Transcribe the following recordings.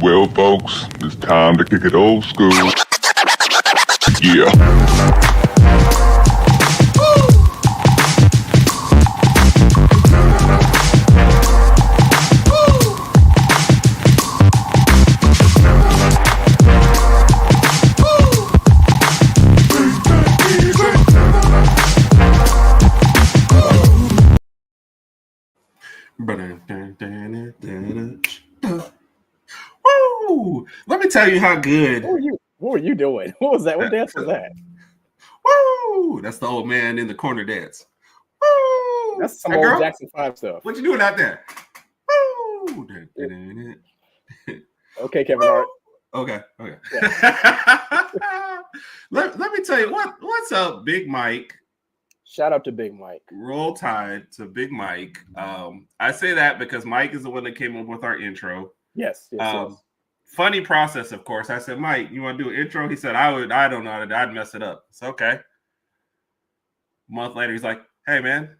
Well, folks, it's time to kick it old school. Yeah. Woo! Let me tell you how good. What were you doing? What was that? What dance was that? Woo! That's the old man in the corner dance. Woo! That's some Hey, old girl, Jackson 5 stuff. what you doing out there? Woo! Okay, Kevin Hart. Okay. Yeah. let me tell you what's up, Big Mike. Shout out to Big Mike. Roll Tide to Big Mike. I say that because Mike is the one that came up with our intro. Yes. Funny process, of course. I said, Mike, you want to do an intro? He said, I don't know. I'd mess it up. It's okay. A month later, he's like, hey, man, do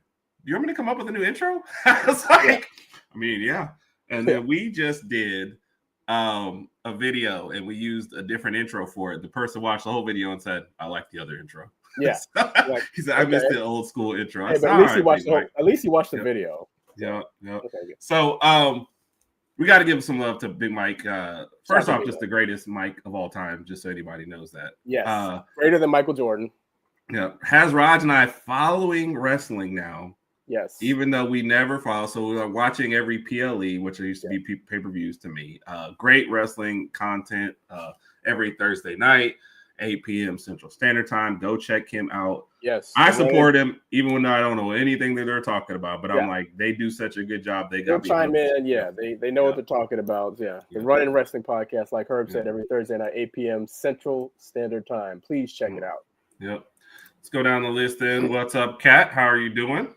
you want me to come up with a new intro? I was like, yeah. And then we just did a video and we used a different intro for it. The person watched the whole video and said, I like the other intro. Yeah. He said, I missed the old school intro. Hey, but at least he watched the video. Yeah. Okay, so we got to give some love to Big Mike. First off, just the greatest Mike of all time, just so anybody knows that. Yes. Greater than Michael Jordan. Yeah. Has Raj and I following wrestling now. Yes. Even though we never follow. So we are watching every PLE, which used to be pay-per-views to me. Great wrestling content every Thursday night, 8 p.m. Central Standard Time. Go check him out. Yes. I support him, even when I don't know anything that they're talking about. But I'm like, they do such a good job. They'll chime in. Yeah. They know what they're talking about. Yeah. The Running Wrestling Podcast, like Herb said, every Thursday night, 8 p.m. Central Standard Time. Please check it out. Yep. Let's go down the list then. What's up, Kat? How are you doing?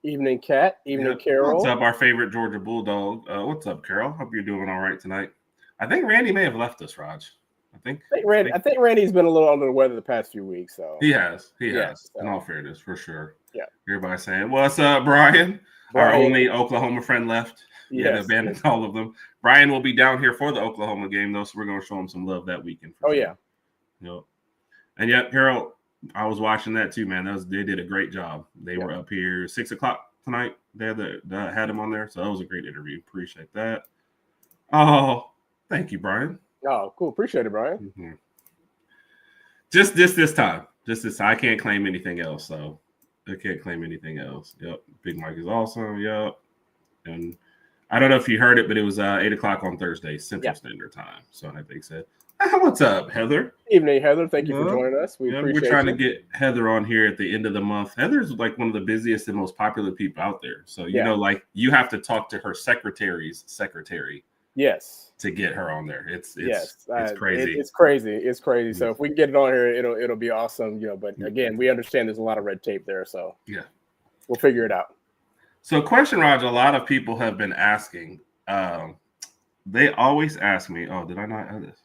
Evening, Kat. Evening, Carol. What's up, our favorite Georgia Bulldog? What's up, Carol? Hope you're doing all right tonight. I think Randy may have left us, Raj. I think Randy's been a little under the weather the past few weeks. So he has. So. In all fairness, for sure. Yeah. Everybody saying, "What's up, Brian?" Our only Oklahoma friend left. He had abandoned all of them. Brian will be down here for the Oklahoma game, though, so we're going to show him some love that weekend. Yeah. Yep. And yet, Carol, I was watching that too, man. They did a great job. They were up here 6:00 tonight. They had him on there, so that was a great interview. Appreciate that. Oh, thank you, Brian. Oh, cool. Appreciate it, Brian. Mm-hmm. Just this time. I can't claim anything else, so I can't claim anything else. Yep. Big Mike is awesome. Yep. And I don't know if you heard it, but it was 8:00 on Thursday, Central Standard Time. So I think said, what's up, Heather? Evening, Heather. Thank you for joining us. We're trying to get Heather on here at the end of the month. Heather's like one of the busiest and most popular people out there. So, you know, like you have to talk to her secretary's secretary. Yes. To get her on there. It's crazy. It's crazy. So if we can get it on here, it'll be awesome. You know, but again, we understand there's a lot of red tape there. So we'll figure it out. So question, Raj, a lot of people have been asking. They always ask me, did I not have this?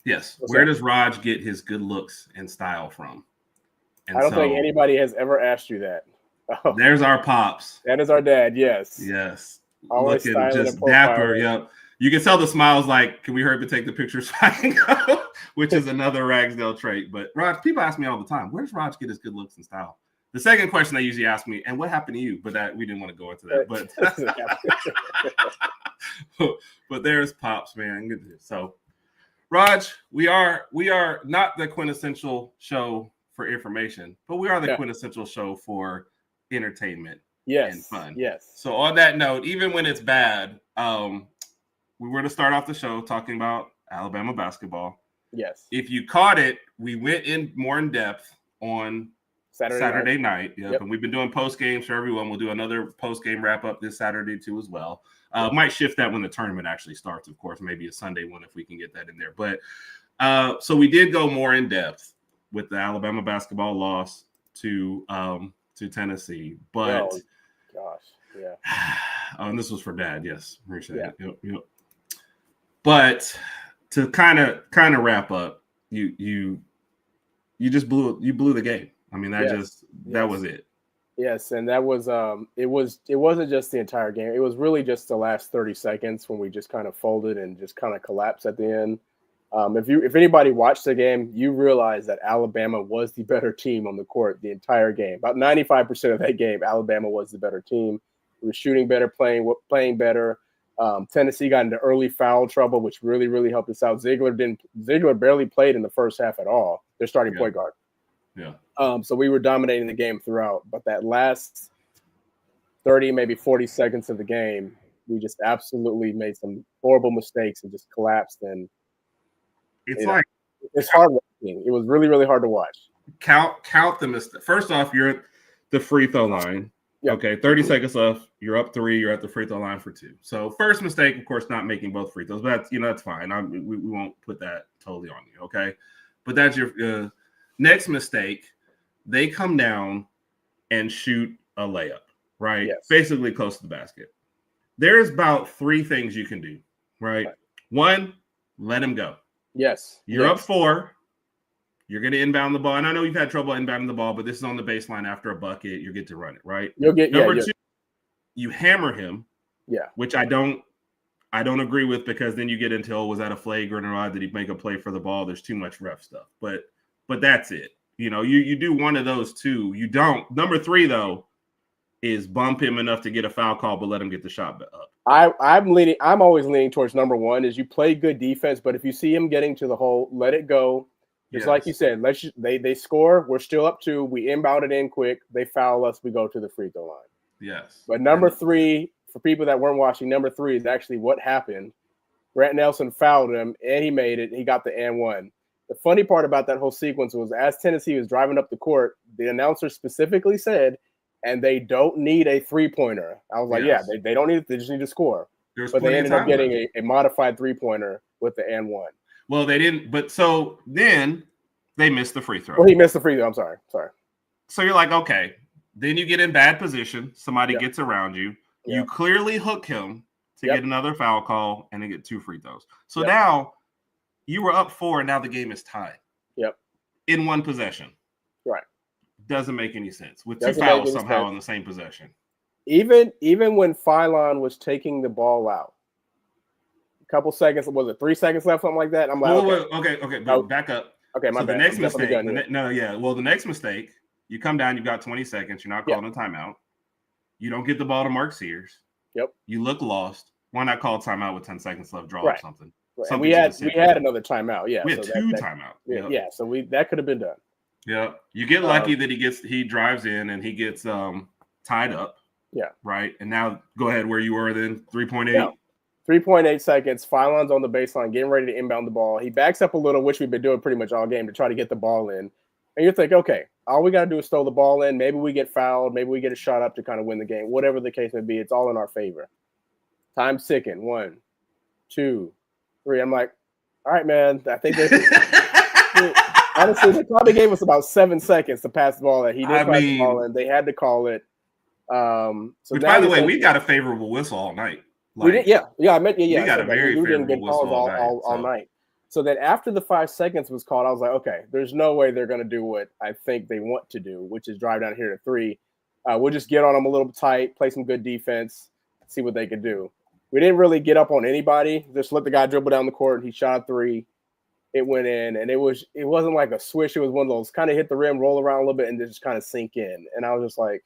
Yes. Where does Raj get his good looks and style from? And I don't think anybody has ever asked you that. There's our pops. That is our dad. Yes. Always looking just dapper. Yep. You can tell the smiles like, can we hurry to take the picture so I can go? Which is another Ragsdale trait. But Raj, people ask me all the time, where does Raj get his good looks and style? The second question they usually ask me, and what happened to you? But that we didn't want to go into that. But there's pops, man. So Raj, we are not the quintessential show for information, but we are the quintessential show for entertainment and fun. Yes. So on that note, even when it's bad, we were to start off the show talking about Alabama basketball. Yes. If you caught it, we went in more in depth on Saturday night. Yep. And we've been doing post games for everyone. We'll do another post game wrap up this Saturday too as well. Might shift that when the tournament actually starts, of course, maybe a Sunday one if we can get that in there. But so we did go more in depth with the Alabama basketball loss to Tennessee. But and this was for Dad. Yes, appreciate it. Yep. But to kind of wrap up, you just blew the game. I mean, that was it. Yes, and that was it wasn't just the entire game. It was really just the last 30 seconds when we just kind of folded and just kind of collapsed at the end. If anybody watched the game, you realize that Alabama was the better team on the court the entire game. About 95% of that game, Alabama was the better team. We were shooting better, playing better. Tennessee got into early foul trouble, which really, really helped us out. Ziegler barely played in the first half at all. Their starting point guard. Yeah. So we were dominating the game throughout, but that last 30, maybe 40 seconds of the game, we just absolutely made some horrible mistakes and just collapsed. And it's hard watching. It was really, really hard to watch. Count the mistakes. First off, you're at the free throw line. Yep. Okay, 30 seconds left. You're up 3. You're at the free throw line for 2. So first mistake, of course, not making both free throws. But that's fine. We won't put that totally on you. Okay, but that's your next mistake. They come down and shoot a layup, right? Yes. Basically close to the basket. There's about 3 things you can do, right? 1, let him go. Yes. You're up 4. You're going to inbound the ball. And I know you've had trouble inbounding the ball, but this is on the baseline after a bucket. You get to run it, right? Number 2, you hammer him. Yeah. Which I don't agree with, because then you get into, was that a flagrant or not? Did he make a play for the ball? There's too much ref stuff. But that's it. You do one of those 2. You don't. Number 3, though, is bump him enough to get a foul call, but let him get the shot up. I'm always leaning towards number 1 is you play good defense, but if you see him getting to the hole, let it go. Just like you said, they score. We're still up 2. We inbound it in quick. They foul us. We go to the free throw line. Yes. But number 3, for people that weren't watching, number 3 is actually what happened. Grant Nelson fouled him, and he made it. He got the and one. The funny part about that whole sequence was, as Tennessee was driving up the court, the announcer specifically said, and they don't need a 3-pointer. I was like, yeah, they don't need it. They just need to score. But they ended up getting a modified 3-pointer with the and one. Well, they didn't. But so then they missed the free throw. Well, he missed the free throw. I'm sorry. So you're like, okay. Then you get in bad position. Somebody gets around you. You clearly hook him to get another foul call, and they get 2 free throws. So now you were up 4, and now the game is tied. Yep. In 1 possession. Right. Doesn't make any sense. With 2 fouls somehow in the same possession. Even when Phylon was taking the ball out, a couple seconds, was it 3 seconds left, something like that? I'm like, okay. But back up. Okay, my bad. The next mistake. The next mistake, you come down, you've got 20 seconds. You're not calling a timeout. You don't get the ball to Mark Sears. Yep. You look lost. Why not call a timeout with 10 seconds left? Draw up something. Right. And we had another timeout. Yeah. We had 2 timeouts. Yeah. So that could have been done. Yeah. You get lucky that he drives in and he gets tied up. Yeah. Right. And now go ahead where you were then. 3.8. Yeah. 3.8 seconds. Phylon's on the baseline, getting ready to inbound the ball. He backs up a little, which we've been doing pretty much all game, to try to get the ball in. And you think, okay, all we got to do is throw the ball in. Maybe we get fouled. Maybe we get a shot up to kind of win the game. Whatever the case may be, it's all in our favor. Time's ticking. 1, 2, 3. I'm like, all right, man. I think honestly, they probably gave us about 7 seconds to pass the ball. He did pass the ball in. They had to call it. Which, by the way, we got a favorable whistle all night. We did, I meant, We got a very favorable whistle all night. So then after the 5 seconds was called, I was like, okay, there's no way they're going to do what I think they want to do, which is drive down here to 3. We'll just get on them a little tight, play some good defense, see what they could do. We didn't really get up on anybody. Just let the guy dribble down the court. He shot a 3. It went in, and it wasn't like a swish. It was one of those kind of hit the rim, roll around a little bit, and just kind of sink in. And I was just like,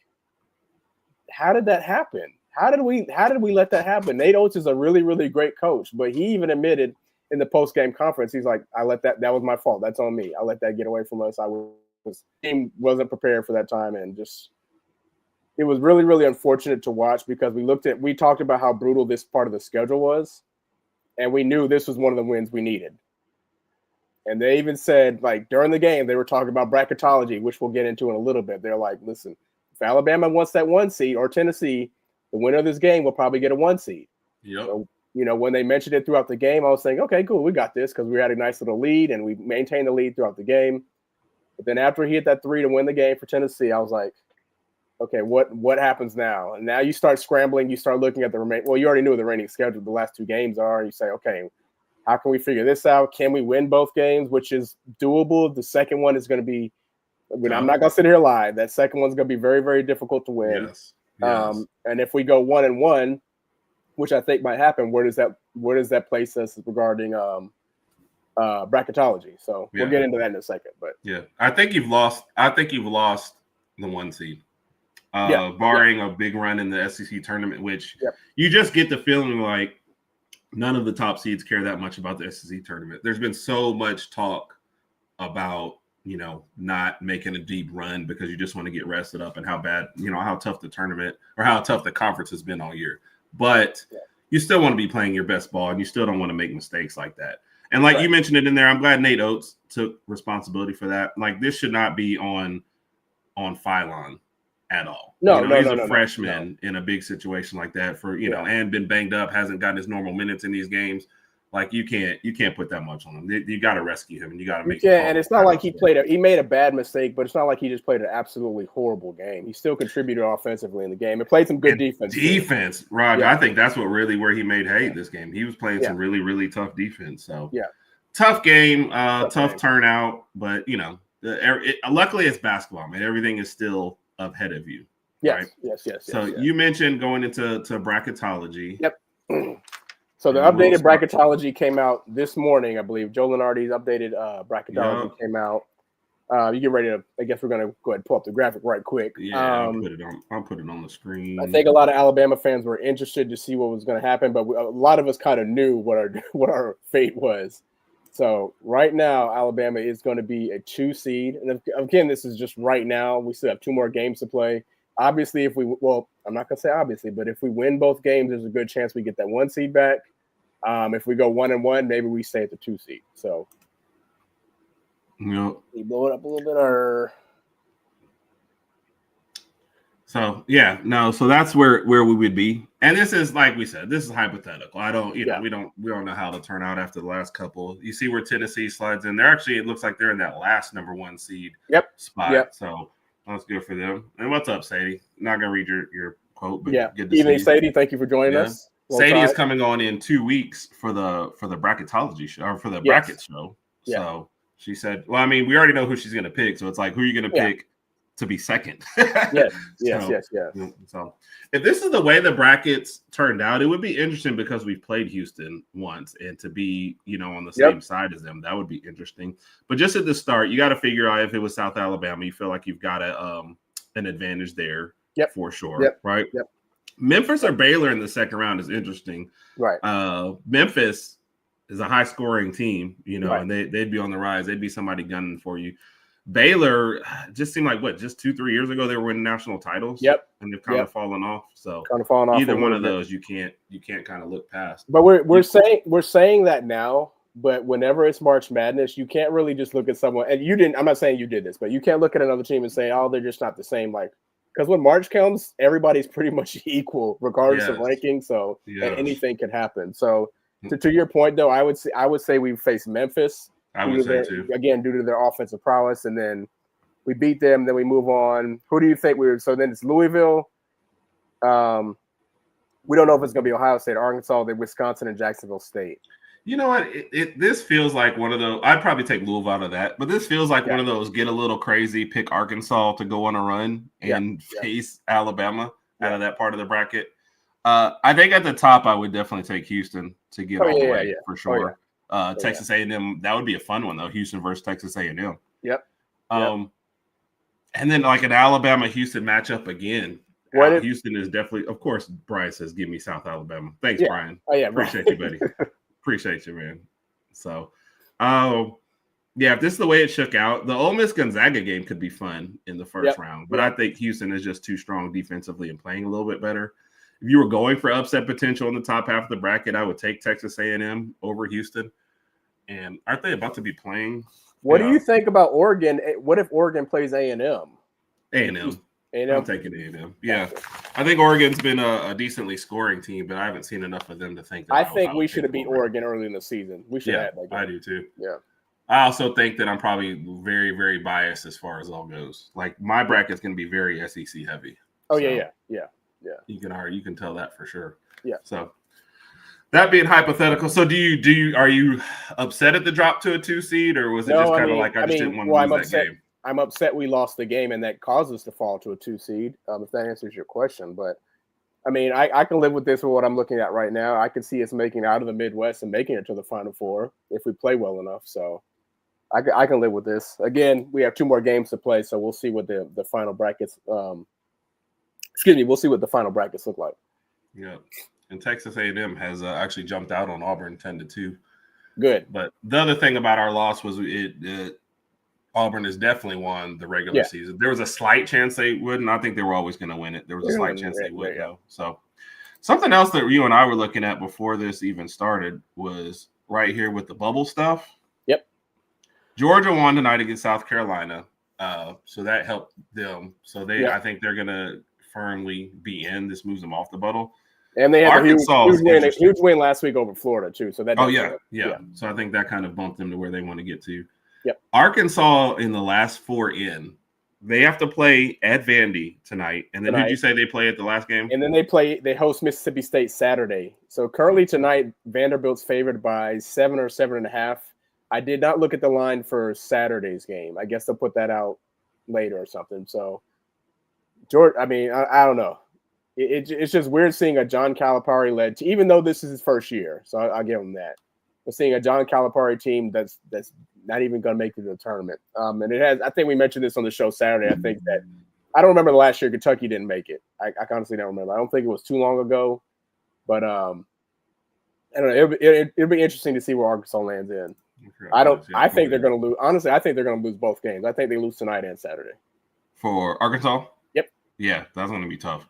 how did that happen? How did we let that happen? Nate Oates is a really, really great coach, but he even admitted in the post-game conference, he's like, that was my fault. That's on me. I let that get away from us. Team wasn't prepared for that time, and just it was really, really unfortunate to watch, because we talked about how brutal this part of the schedule was, and we knew this was one of the wins we needed. And they even said, like, during the game, they were talking about bracketology, which we'll get into in a little bit. They're like, listen, if Alabama wants that 1 seed, or Tennessee, the winner of this game will probably get a 1 seed. Yep. So, when they mentioned it throughout the game, I was saying, okay, cool, we got this, because we had a nice little lead, and we maintained the lead throughout the game. But then after he hit that 3 to win the game for Tennessee, I was like, okay, what happens now? And now you start scrambling. You start looking at the remaining. Well, you already knew the remaining schedule. The last 2 games are. You say, okay, how can we figure this out? Can we win both games, which is doable? The second one is going to be I'm not gonna sit here and lie. That second one's gonna be very, very difficult to win. Yes. And if we go 1-1, which I think might happen, where does that place us regarding bracketology? So we'll get into that in a second. But I think you've lost the 1 seed. Barring a big run in the SEC tournament, which you just get the feeling like none of the top seeds care that much about the SEC tournament. There's been so much talk about, not making a deep run because you just want to get rested up and how bad, how tough the tournament or how tough the conference has been all year. But you still want to be playing your best ball and you still don't want to make mistakes like that. And like you mentioned it in there, I'm glad Nate Oates took responsibility for that. Like this should not be on Phylon at all. He's a freshman in a big situation like that for, and been banged up, hasn't gotten his normal minutes in these games. Like you can't put that much on him. You got to rescue him and you got to make and it's not like he made a bad mistake, but it's not like he just played an absolutely horrible game. He still contributed offensively in the game and played some good defense. Rod, I think that's where he made hay this game. He was playing some really, really tough defense. So tough game, tough turnout, but luckily it's basketball, man. Everything is still ahead of you. Yes, right? yes. So you mentioned going into bracketology. Yep. So the updated bracketology came out this morning, I believe. Joe Lenardi's updated bracketology came out. You get ready to. I guess we're gonna go ahead and pull up the graphic right quick. Yeah, I'll put it on the screen. I think a lot of Alabama fans were interested to see what was going to happen, but a lot of us kind of knew what our fate was. So right now, Alabama is going to be a 2 seed, and again, this is just right now. We still have 2 more games to play. Obviously, I'm not going to say obviously, but if we win both games, there's a good chance we get that 1 seed back. If we go 1-1, maybe we stay at the 2 seed. So, you blow it up a little bit, or so so that's where we would be. And this is, like we said, this is hypothetical. I don't, we don't know how to turn out after the last couple. You see where Tennessee slides in. It looks like they're in that last number 1 seed spot. Yep. So that's good for them. And what's up, Sadie? Not gonna read your quote, but good to evening, Sadie. Thank you for joining us. Sadie is coming on in 2 weeks for the bracketology show, or for the bracket show. Yeah. So she said, well, I mean, we already know who she's going to pick. So it's like, who are you going to pick to be second? Yes. So if this is the way the brackets turned out, it would be interesting because we've played Houston once, and to be, on the same side as them, that would be interesting. But just at the start, you got to figure out if it was South Alabama, you feel like you've got an advantage there for sure. Right. Yep. Memphis or Baylor in the second round is interesting. Right. Memphis is a high scoring team, right. and they'd be on the rise. They'd be somebody gunning for you. Baylor just seemed like just 2-3 years ago they were winning national titles. Yep. And they've kind of fallen off. So either one of those you can't kind of look past. But we're saying that now, but whenever it's March Madness, you can't really just look at someone, and I'm not saying you did this, but you can't look at another team and say, oh, they're just not the same. Like, because when March comes, everybody's pretty much equal, regardless of ranking. So and anything can happen. So to your point, though, I would say we face Memphis. I would say too. Again, due to their offensive prowess, and then we beat them. Then we move on. Who do you think So then it's Louisville. We don't know if it's going to be Ohio State, Arkansas, then Wisconsin, and Jacksonville State. You know what? This feels like one of those. I'd probably take Louisville out of that, but this feels like one of those get a little crazy, pick Arkansas to go on a run and face Alabama out of that part of the bracket. I think at the top, I would definitely take Houston to get all the way for sure. Texas A&M, that would be a fun one though. Houston versus Texas A&M. Yep. And then like an Alabama-Houston matchup again. Houston is definitely, of course. Brian says, "Give me South Alabama." Thanks, Brian. Oh yeah, appreciate you, buddy. Appreciate you, man. So, if this is the way it shook out, the Ole Miss Gonzaga game could be fun in the first round. But I think Houston is just too strong defensively and playing a little bit better. If you were going for upset potential in the top half of the bracket, I would take Texas A&M over Houston. And aren't they about to be playing? What do you think about Oregon? What if Oregon plays A&M? A&M. I'm taking A&M. Yeah. I think Oregon's been a decently scoring team, but I haven't seen enough of them to think that. I think we should have beat Oregon early in the season. We should have. I do too. Yeah. I also think that I'm probably very, very biased as far as all goes. Like my bracket's going to be very SEC heavy. Oh, yeah. You can tell that for sure. Yeah. So that being hypothetical, so are you upset at the drop to a 2 seed, or was it just kind of like I just didn't want to lose that game? I'm upset we lost the game and that caused us to fall to a 2 seed. If that answers your question, but I mean, I can live with this with what I'm looking at right now. I can see us making it out of the Midwest and making it to the Final Four if we play well enough. So I can live with this. Again, we have 2 more games to play, so we'll see what the final brackets. We'll see what the final brackets look like. Yeah, and Texas A&M has actually jumped out on Auburn 10-2. Good. But the other thing about our loss was Auburn has definitely won the regular season. There was a slight chance they wouldn't. I think they were always going to win it. There was a slight chance they would, though. So something else that you and I were looking at before this even started was right here with the bubble stuff. Yep. Georgia won tonight against South Carolina, so that helped them. So I think they're going to firmly be in. This moves them off the bubble. And they had a huge win last week over Florida too. So that. Yeah. So I think that kind of bumped them to where they want to get to. Yep. Arkansas in the last 4 in, they have to play at Vandy tonight. And then did you say they play at the last game? And then they host Mississippi State Saturday. So currently tonight, Vanderbilt's favored by 7 or 7.5. I did not look at the line for Saturday's game. I guess they'll put that out later or something. So George, I mean, I don't know. It's just weird seeing a John Calipari led team, even though this is his first year. So I'll give him that. But seeing a John Calipari team that's not even going to make it to the tournament. And it has. I think we mentioned this on the show Saturday. I think that I don't remember the last year Kentucky didn't make it. I honestly don't remember. I don't think it was too long ago. But I don't know. It'll be interesting to see where Arkansas lands in. I think they're going to lose. Honestly, I think they're going to lose both games. I think they lose tonight and Saturday. For Arkansas? Yep. Yeah, that's going to be tough.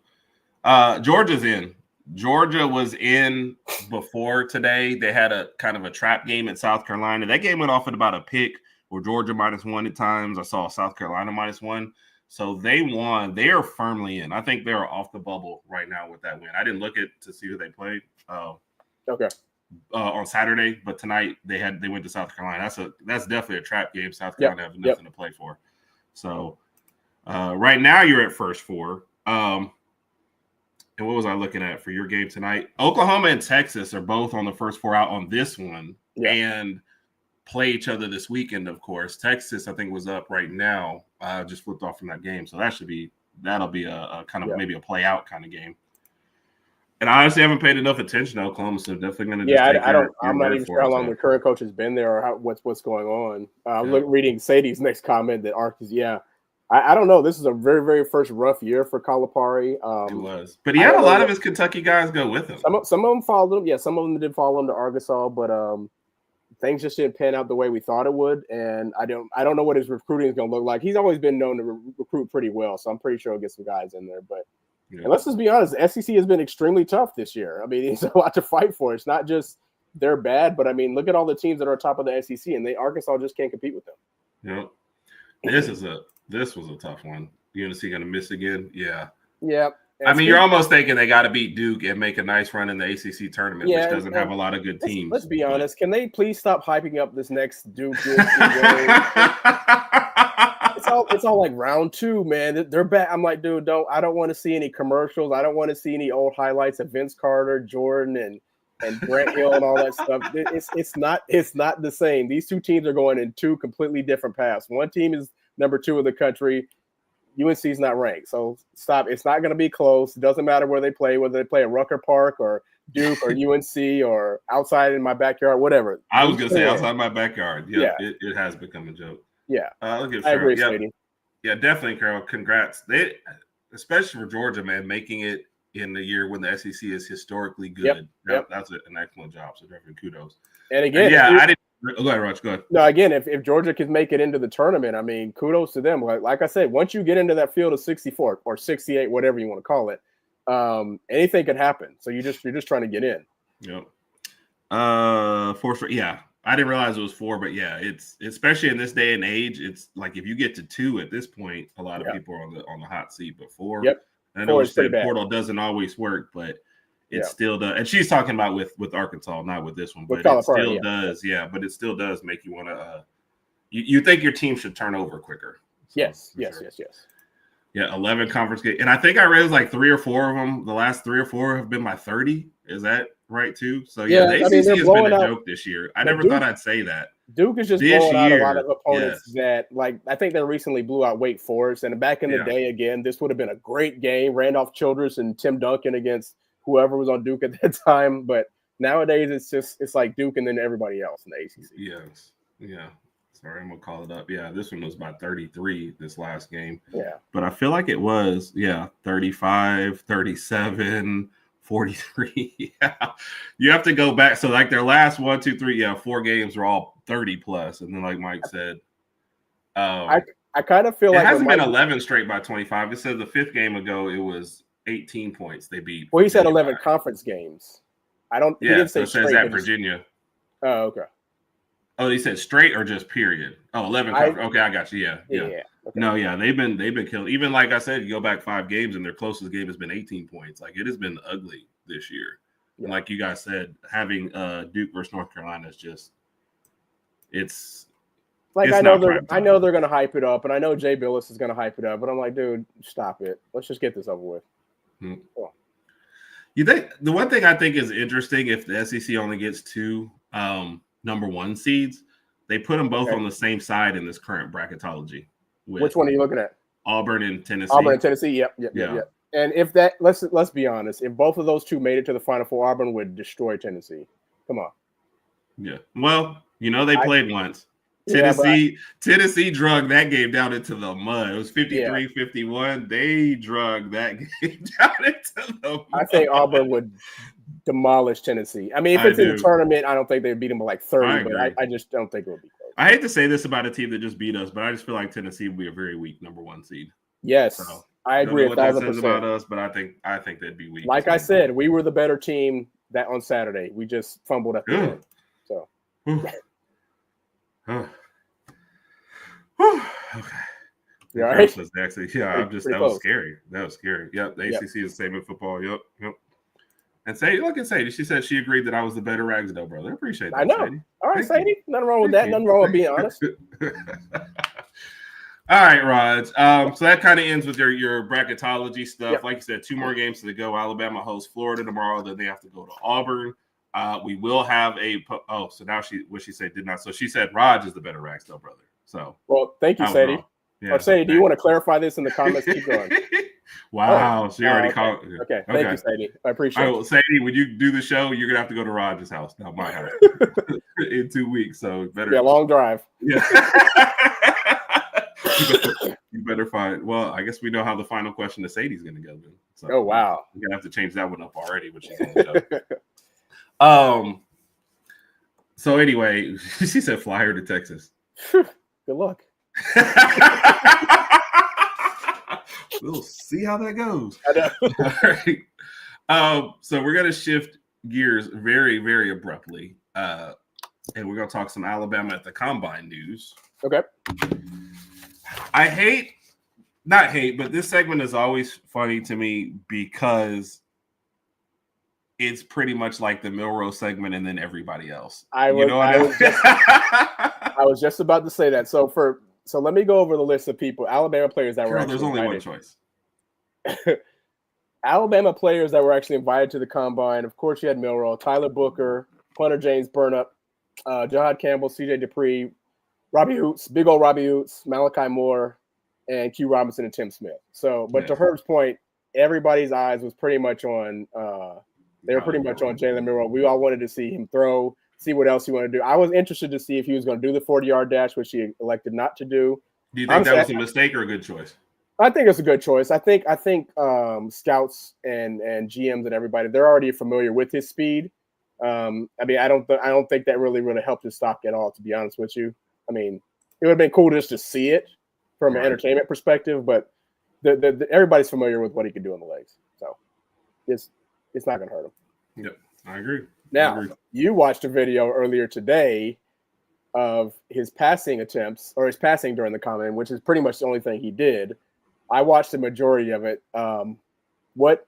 Georgia's in. Georgia was in before today. They had a kind of a trap game at South Carolina. That game went off at about a pick where Georgia -1 at times. I saw South Carolina -1. So they won. They are firmly in. I think they're off the bubble right now with that win. I didn't look at to see who they played. On Saturday, but tonight they went to South Carolina. That's definitely a trap game. South Carolina have nothing to play for. So right now you're at first 4. And what was I looking at for your game tonight? Oklahoma and Texas are both on the first 4 out on this one and play each other this weekend, of course. Texas, I think, was up right now. Just flipped off from that game. So that'll be a kind of maybe a play out kind of game. And I honestly haven't paid enough attention to Oklahoma, so definitely going to I'm not even sure how long the current coach has been there or what's going on. I'm reading Sadie's next comment that Arkansas, I don't know. This is a very, very first rough year for Calipari. It was. But he had a lot of his Kentucky guys go with him. Some of them followed him. Yeah, some of them did follow him to Arkansas, but things just didn't pan out the way we thought it would. And I don't know what his recruiting is going to look like. He's always been known to recruit pretty well, so I'm pretty sure he'll get some guys in there. But and let's just be honest, the SEC has been extremely tough this year. I mean, it's a lot to fight for. It's not just they're bad, but I mean, look at all the teams that are top of the SEC, and Arkansas just can't compete with them. Yeah, this was a tough one. UNC going to miss again? Yeah. Yeah. I mean, you're almost thinking they got to beat Duke and make a nice run in the ACC tournament, which doesn't have a lot of good teams. Let's be honest. Can they please stop hyping up this next Duke game? It's all like round 2, man. They're bad. I'm like, dude, I don't want to see any commercials. I don't want to see any old highlights of Vince Carter, Jordan, and Brent Hill and all that stuff. It's not the same. These 2 teams are going in 2 completely different paths. One team is number 2 in the country. UNC is not ranked. So stop. It's not going to be close. It doesn't matter where they play, whether they play at Rucker Park or Duke or UNC or outside in my backyard, whatever. I was going to say outside my backyard. Yeah. It has become a joke. Yeah. I agree, Sadie. Yeah, definitely, Carol. Congrats. Especially for Georgia, man, making it in the year when the SEC is historically good. That's an excellent job. So definitely kudos. And again, I didn't. Go ahead, Raj. Go ahead. No, again, if Georgia can make it into the tournament, I mean, kudos to them. Like I said, once you get into that field of 64 or 68, whatever you want to call it, anything could happen. So you're just trying to get in. Yep. 4 straight. Yeah, I didn't realize it was 4, but yeah, it's especially in this day and age. It's like if you get to 2 at this point, a lot of people are on the hot seat. But 4, I know the portal doesn't always work, but it still does. And she's talking about with Arkansas, not with this one, but it still does. Yeah, but it still does make you want to. You think your team should turn over quicker? So, yes. Yeah, 11 conference games, and I think I read it was like 3 or 4 of them. The last 3 or 4 have been by 30. Is that right too? So Yeah, the I mean, ACC they're has been blowing a out- joke this year. I but never Duke- thought I'd say that. Duke is just This blowing out a lot year, of opponents yes. that, like, I think they recently blew out Wake Forest. And back in the day, again, this would have been a great game. Randolph Childress and Tim Duncan against whoever was on Duke at that time. But nowadays, it's like Duke and then everybody else in the ACC. Yes. Yeah. Sorry, I'm going to call it up. Yeah, this one was by 33 this last game. Yeah. But I feel like it was, 35, 37, 43. Yeah. You have to go back. So, like, their last 1, 2, 3, 4 games were all 30 plus. And then, like Mike said, I kind of feel it like hasn't been 11 straight by 25. It said the 5th game ago, it was 18 points they beat. Well, he said 11 conference games. I don't. Yeah, he didn't so say it says straight, at Virginia. Oh, okay. Oh, he said straight or just period? Oh, 11. Okay, I got you. Yeah. Okay. No, yeah, they've been killing. Even like I said, you go back 5 games and their closest game has been 18 points. Like it has been ugly this year. Yeah. And like you guys said, having Duke versus North Carolina is just it's like I know they're gonna hype it up, and I know Jay Billis is gonna hype it up, but I'm like, dude, stop it. Let's just get this over with. Oh. You think the one thing I think is interesting if the SEC only gets 2 number 1 seeds, they put them both on the same side in this current bracketology. Which one are you looking at? Auburn and Tennessee. Auburn and Tennessee. Yep. And if that, let's be honest, if both of those two made it to the Final Four, Auburn would destroy Tennessee. Come on. Yeah. Well, they played once. Tennessee drug that game down into the mud. It was 53-51. They drug that game down into the mud. I think Auburn would demolish Tennessee. I mean, if it's in the tournament, I don't think they'd beat them by like 30, but I just don't think it would be close. I hate to say this about a team that just beat us, but I just feel like Tennessee would be a very weak number 1 seed. Yes, so, I agree. What that says about us, but I think they'd be weak. Like I said, we were the better team that on Saturday. We just fumbled at the end. So. Okay. You all right? Actually, that was scary. That was scary. Yep. The ACC is the same in football. Yep. And Sadie, she said she agreed that I was the better Ragsdale brother. I appreciate that. I know. Sadie. All right, Sadie. Nothing wrong with that. Nothing wrong with being honest. All right, Rod. So that kind of ends with your bracketology stuff. Yep. Like you said, 2 more games to go. Alabama hosts Florida tomorrow. Then they have to go to Auburn. We will have so now she said did not. So she said Rodg is the better Ragsdale brother. So well, thank you, Sadie. Yeah, or Sadie, do you want to clarify this in the comments? Keep going. Wow, she already called. Okay, thank you, Sadie. I appreciate it. Well, Sadie, when you do the show, you're gonna have to go to Rodg's house, not my house, in 2 weeks. So better. Yeah, long drive. Yeah. You better find. Well, I guess we know how the final question to Sadie's gonna go then. So, oh wow, we're gonna have to change that one up already, but she's on the show. So anyway, she said fly her to Texas. Good luck. We'll see how that goes. I know. All right. So we're going to shift gears very, very abruptly. And we're going to talk some Alabama at the Combine news. Okay. Not hate, but this segment is always funny to me because it's pretty much like the Milroe segment and then everybody else. I was just about to say that. So let me go over the list of people, Alabama players that were actually there's only invited. one choice. Alabama players that were actually invited to the Combine. Of course, you had Milroe, Tyler Booker, Hunter James Burnup, Jahad Campbell, CJ Dupree, Robbie Hoots, big old Robbie Hoots, Malachi Moore, and Q Robinson and Tim Smith. So, but to Herb's point, everybody's eyes was pretty much on they were pretty much on Jalen Milroe. We all wanted to see him throw, see what else he wanted to do. I was interested to see if he was going to do the 40-yard dash, which he elected not to do. Do you think that was a mistake or a good choice? I think it's a good choice. I think scouts and GMs and everybody, they're already familiar with his speed. I mean, I don't think that really helped his stock at all, to be honest with you. I mean, it would have been cool just to see it from an entertainment perspective, but everybody's familiar with what he can do on the legs. So it's not going to hurt him. Yep, I agree. Now, you watched a video earlier today of his passing attempts or his passing during the Combine, which is pretty much the only thing he did. I watched the majority of it. What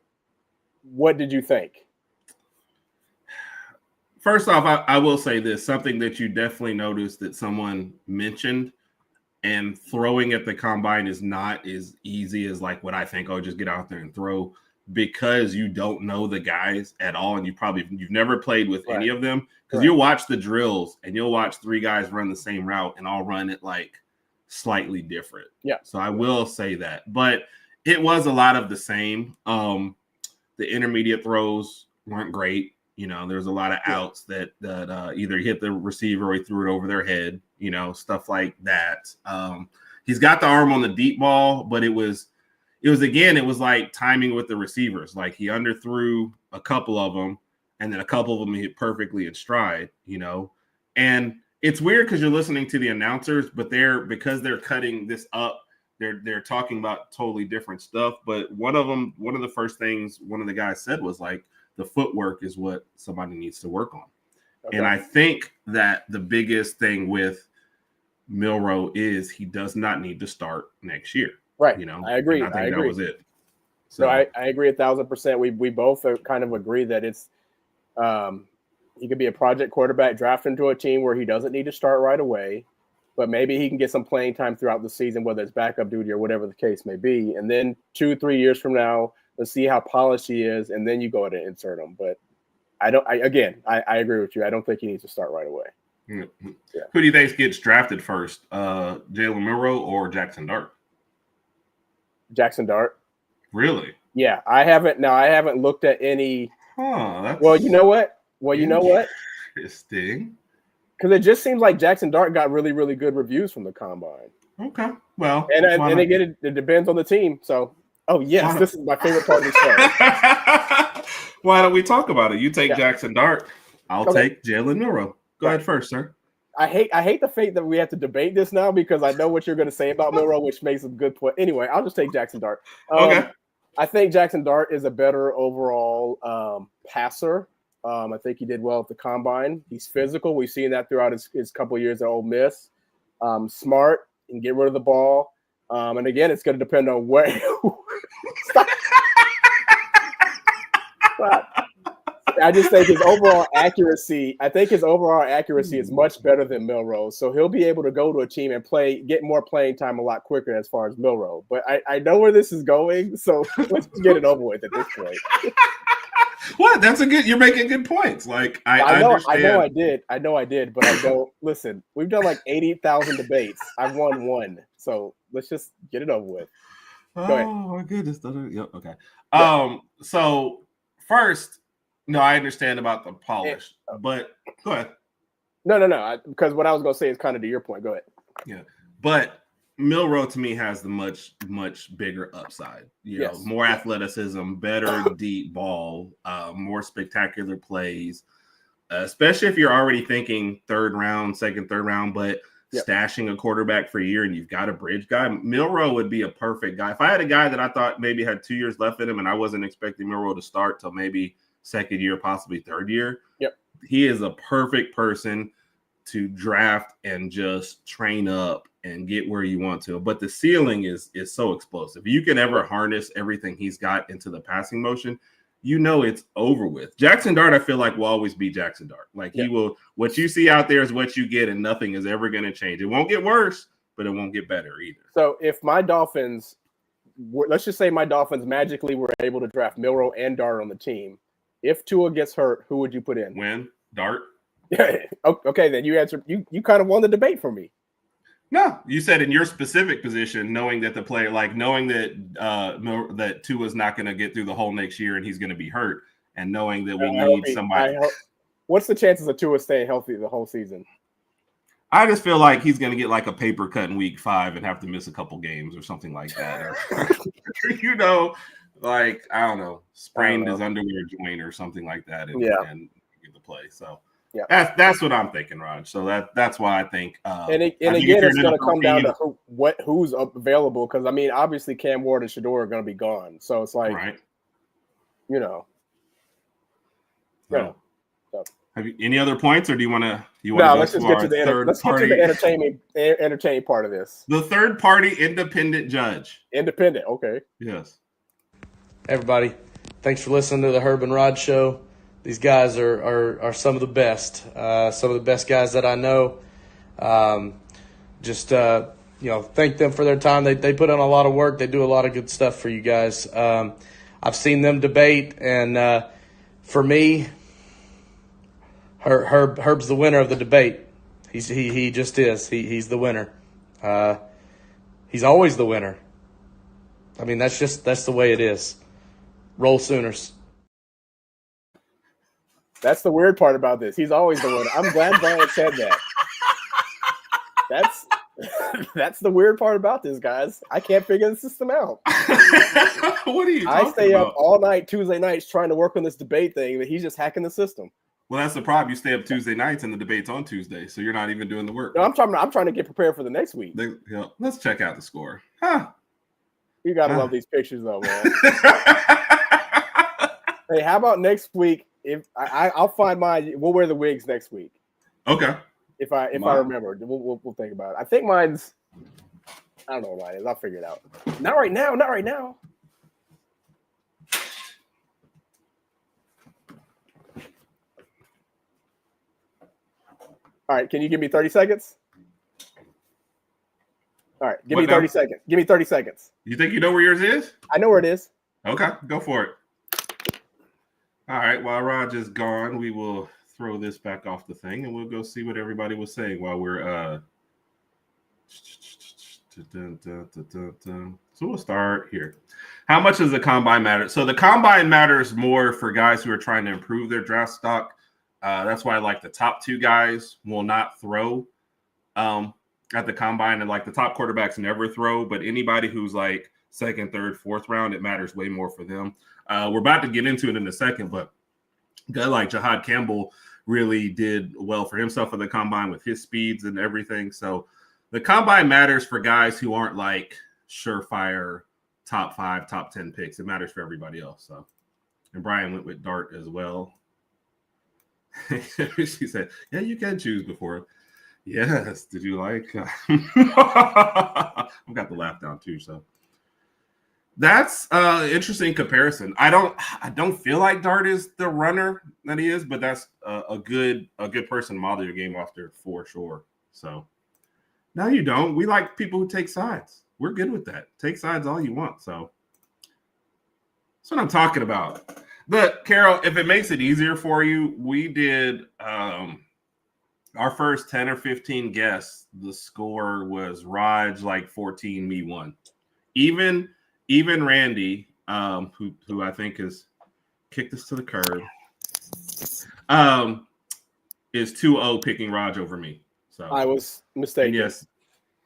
did you think? First off, I will say this, something that you definitely noticed that someone mentioned, and throwing at the Combine is not as easy as like what I think, just get out there and throw. because you don't know the guys at all, and you've never played with any of them, because you'll watch the drills and you'll watch 3 guys run the same route and all run it like slightly different. Yeah. So I will say that, but it was a lot of the same. The intermediate throws weren't great. There's a lot of outs that either hit the receiver or he threw it over their head. Stuff like that. He's got the arm on the deep ball, but it was like timing with the receivers. Like he underthrew a couple of them, and then a couple of them hit perfectly in stride, And it's weird because you're listening to the announcers, but because they're cutting this up, they're talking about totally different stuff. But one of the first things one of the guys said was like, the footwork is what somebody needs to work on. Okay. And I think that the biggest thing with Milroe is he does not need to start next year. Right. I agree. I think that was it. So no, I agree 1,000%. We both kind of agree that it's he could be a project quarterback drafted into a team where he doesn't need to start right away, but maybe he can get some playing time throughout the season, whether it's backup duty or whatever the case may be. And then 2-3 years from now, let's see how polished he is, and then you go ahead and insert him. But I agree with you. I don't think he needs to start right away. Mm-hmm. Yeah. Who do you think gets drafted first, Jalen Milroe or Jaxson Dart? Jaxson Dart. Really? Yeah, I haven't looked at any. Well, you know what? Interesting. Because it just seems like Jaxson Dart got really, really good reviews from the combine. Okay. Well, and again, it depends on the team. So, this is my favorite part of the show. Why don't we talk about it? You take Jaxson Dart. I'll take Jalen Milroe. Go ahead first, sir. I hate the fact that we have to debate this now because I know what you're going to say about Milroe, which makes a good point. Anyway, I'll just take Jaxson Dart. Okay. I think Jaxson Dart is a better overall passer. I think he did well at the combine. He's physical. We've seen that throughout his couple of years at Ole Miss. Smart and get rid of the ball. And again, it's going to depend on where. I just think his overall accuracy. Is much better than Milroe. So he'll be able to go to a team and get more playing time a lot quicker as far as Milroe. But I know where this is going, so let's get it over with at this point. What? You're making good points. Like I understand. I know I did, but I don't listen. We've done like 80,000 debates. I've won one, so let's just get it over with. Go ahead. My goodness. Yep. Okay. Yeah. So first. No, I understand about the polish, but go ahead. No. Because what I was going to say is kind of to your point. Go ahead. Yeah, but Milroe to me has the much bigger upside. You know, more athleticism, better deep ball, more spectacular plays. Especially if you're already thinking third round, third round, but stashing a quarterback for a year and you've got a bridge guy. Milroe would be a perfect guy. If I had a guy that I thought maybe had 2 years left in him, and I wasn't expecting Milroe to start till maybe second year, possibly third year. Yep. He is a perfect person to draft and just train up and get where you want to. But the ceiling is so explosive. You can ever harness everything he's got into the passing motion, it's over with. Jaxson Dart, I feel like, will always be Jaxson Dart. Like he will, what you see out there is what you get, and nothing is ever going to change. It won't get worse, but it won't get better either. So if my Dolphins, let's just say my Dolphins magically were able to draft Milroe and Dart on the team, if Tua gets hurt, who would you put in? When? Dart? Yeah. Okay, then you answered. You kind of won the debate for me. No, you said in your specific position, knowing that the player, knowing that that Tua's not going to get through the whole next year and he's going to be hurt, and knowing that we need somebody. What's the chances of Tua staying healthy the whole season? I just feel like he's going to get like a paper cut in week 5 and have to miss a couple games or something like that. I don't know, sprained his underwear joint or something like that, and get the play. So that's what I'm thinking, Raj. So that's why I think. And again, it's going to come down to who's available, because I mean, obviously Cam Ward and Shador are going to be gone. So it's like, Have you any other points, or do you want to? Let's just get to the entertaining part of this. The third party independent judge. Independent, okay. Yes. Hey everybody, thanks for listening to the Herb and Rodg show. These guys are some of the best guys that I know. Thank them for their time. They put in a lot of work. They do a lot of good stuff for you guys. I've seen them debate, and for me, Herb's the winner of the debate. He just is. He's the winner. He's always the winner. I mean, that's the way it is. Roll Sooners. That's the weird part about this. He's always the winner. I'm glad Brian said that. That's the weird part about this, guys. I can't figure the system out. What are you talking about? I stay up all night Tuesday nights trying to work on this debate thing, but he's just hacking the system. Well, that's the problem. You stay up Tuesday nights and the debate's on Tuesday, so you're not even doing the work. No, I'm trying to get prepared for the next week. Let's check out the score. Huh. You gotta love these pictures, though, man. Hey, how about next week? If I'll find mine, we'll wear the wigs next week. Okay. If I remember, we'll think about it. I think mine's. I don't know what mine is. I'll figure it out. Not right now. All right, can you give me 30 seconds? All right, give me 30 seconds. Give me 30 seconds. You think you know where yours is? I know where it is. Okay, go for it. All right, while Raj is gone, we will throw this back off the thing, and we'll go see what everybody was saying while we're So we'll start here. How much does the combine matter? So the combine matters more for guys who are trying to improve their draft stock. That's why like the top two guys will not throw at the combine, and like the top quarterbacks never throw, but anybody who's like second, third, fourth round, it matters way more for them. We're about to get into it in a second, but a guy like Jahad Campbell really did well for himself at the combine with his speeds and everything. So the combine matters for guys who aren't like surefire top 5, top 10 picks. It matters for everybody else. So, and Brian went with Dart as well. She said, yeah, you can choose before. Yes. Did you like? I've got the laugh down too. So that's interesting comparison. I don't feel like Dart is the runner that he is, but that's a good person to model your game after for sure. So no, you don't. We like people who take sides. We're good with that. Take sides all you want. So that's what I'm talking about. But Carol, if it makes it easier for you, we did our first 10 or 15 guests. The score was Raj like 14, me 1. Even Randy, who I think has kicked us to the curb, is 2-0 picking Raj over me. So I was mistaken. Yes.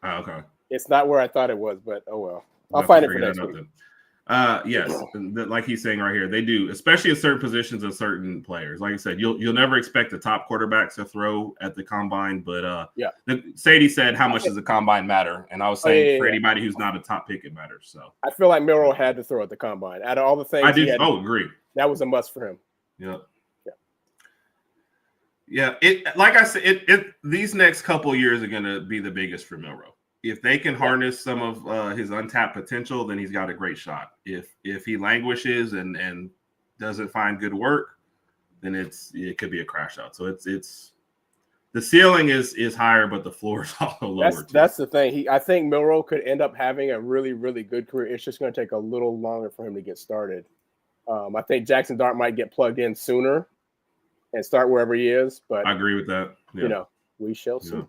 Okay. It's not where I thought it was, but oh well. I'll find it for next week. Yes, like he's saying right here, they do, especially at certain positions of certain players. Like I said, you'll never expect the top quarterbacks to throw at the combine, but Sadie said, "How much does the combine matter?" And I was saying, for anybody who's not a top pick, it matters. So I feel like Milroe had to throw at the combine. Out of all the things, I do. Agree. That was a must for him. Yep. Yeah. It like I said, these next couple years are going to be the biggest for Milroe. If they can harness some of his untapped potential, then he's got a great shot. If he languishes and doesn't find good work, then it could be a crash out. So it's the ceiling is higher, but the floor is also lower. That's the thing. I think Milroe could end up having a really, really good career. It's just going to take a little longer for him to get started. I think Jaxson Dart might get plugged in sooner and start wherever he is. But I agree with that. Yeah. We shall see.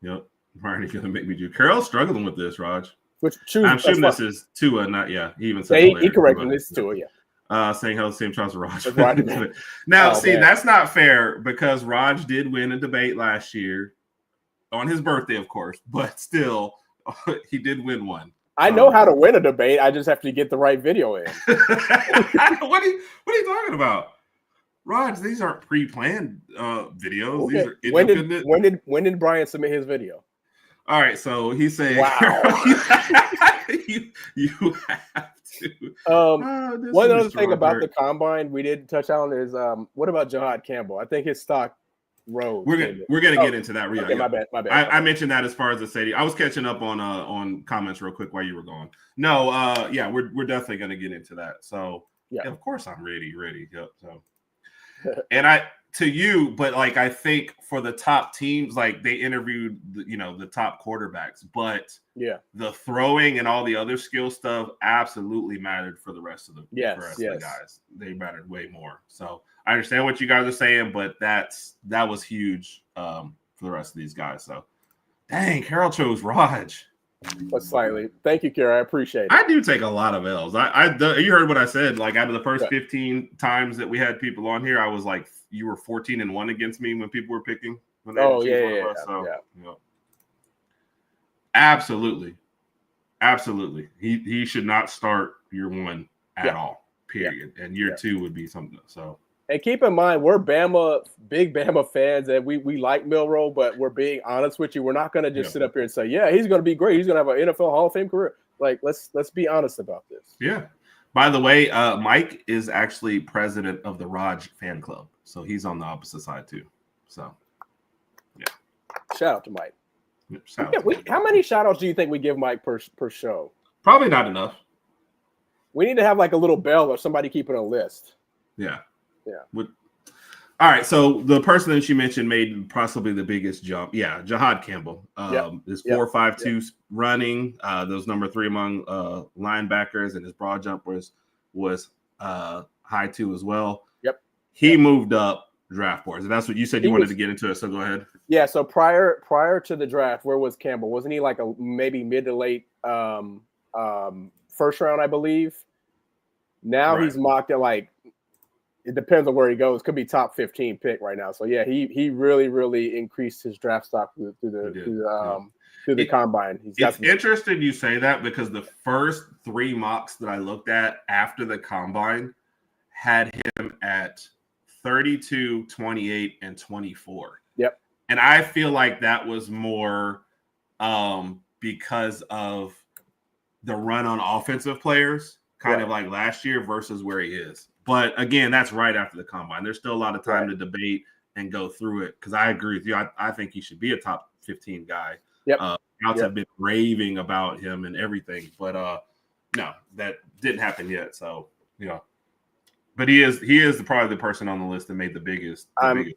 Yep. Brian, you're gonna make me do. Carol's struggling with this, Raj. I'm assuming this is Tua, not He even said he corrected this Tua, saying hello, same Charles Raj. Now, that's not fair because Raj did win a debate last year on his birthday, of course, but still, he did win one. I know how to win a debate. I just have to get the right video in. What are you talking about? Raj, these aren't pre-planned videos. Okay. These are when did Brian submit his video? All right, so he's saying, wow. you have to. One other thing about the combine we did touch on is what about Jahad Campbell? I think his stock rose. We're gonna get into that. Okay, my bad. I mentioned that as far as the Sadie. I was catching up on comments real quick while you were gone. No, we're definitely gonna get into that. So yeah, of course I'm ready. Yep. So, and to you, but like I think for the top teams, like they interviewed the top quarterbacks, but the throwing and all the other skill stuff absolutely mattered for the rest of the the guys. They mattered way more. So I understand what you guys are saying, but that was huge for the rest of these guys. So dang, Carol chose Rodg. But slightly. Thank you, Kara. I appreciate it. I do take a lot of L's. You heard what I said. Like out of the first 15 times that we had people on here, I was like, you were 14-1 against me when people were picking. Absolutely. He should not start year one at all. Period. And year two would be something. So. And keep in mind, we're big Bama fans, and we like Milroe, but we're being honest with you. We're not going to just sit up here and say, yeah, he's going to be great. He's going to have an NFL Hall of Fame career. Like, let's be honest about this. Yeah. By the way, Mike is actually president of the Rodg fan club. So he's on the opposite side too. So, yeah. Shout out to Mike. How many shout outs do you think we give Mike per show? Probably not enough. We need to have like a little bell or somebody keeping a list. Yeah. All right, so the person that you mentioned made possibly the biggest jump. Yeah, Jahad Campbell. His 4.52 running. Those number 3 among linebackers, and his broad jump was high too as well. Yep. He moved up draft boards, and that's what you said you wanted to get into it. So go ahead. Yeah. So prior to the draft, where was Campbell? Wasn't he like a maybe mid to late first round, I believe? Now he's mocked at like. It depends on where he goes. Could be top 15 pick right now. So yeah, he really increased his draft stock through the combine. It's interesting you say that because the first 3 mocks that I looked at after the combine had him at 32, 28, and 24. Yep. And I feel like that was more because of the run on offensive players, kind of like last year versus where he is. But again, that's right after the combine. There's still a lot of time to debate and go through it because I agree with you. I think he should be a top 15 guy. Yep. Scouts have been raving about him and everything, but no, that didn't happen yet. So but he is probably the person on the list that made the biggest jump.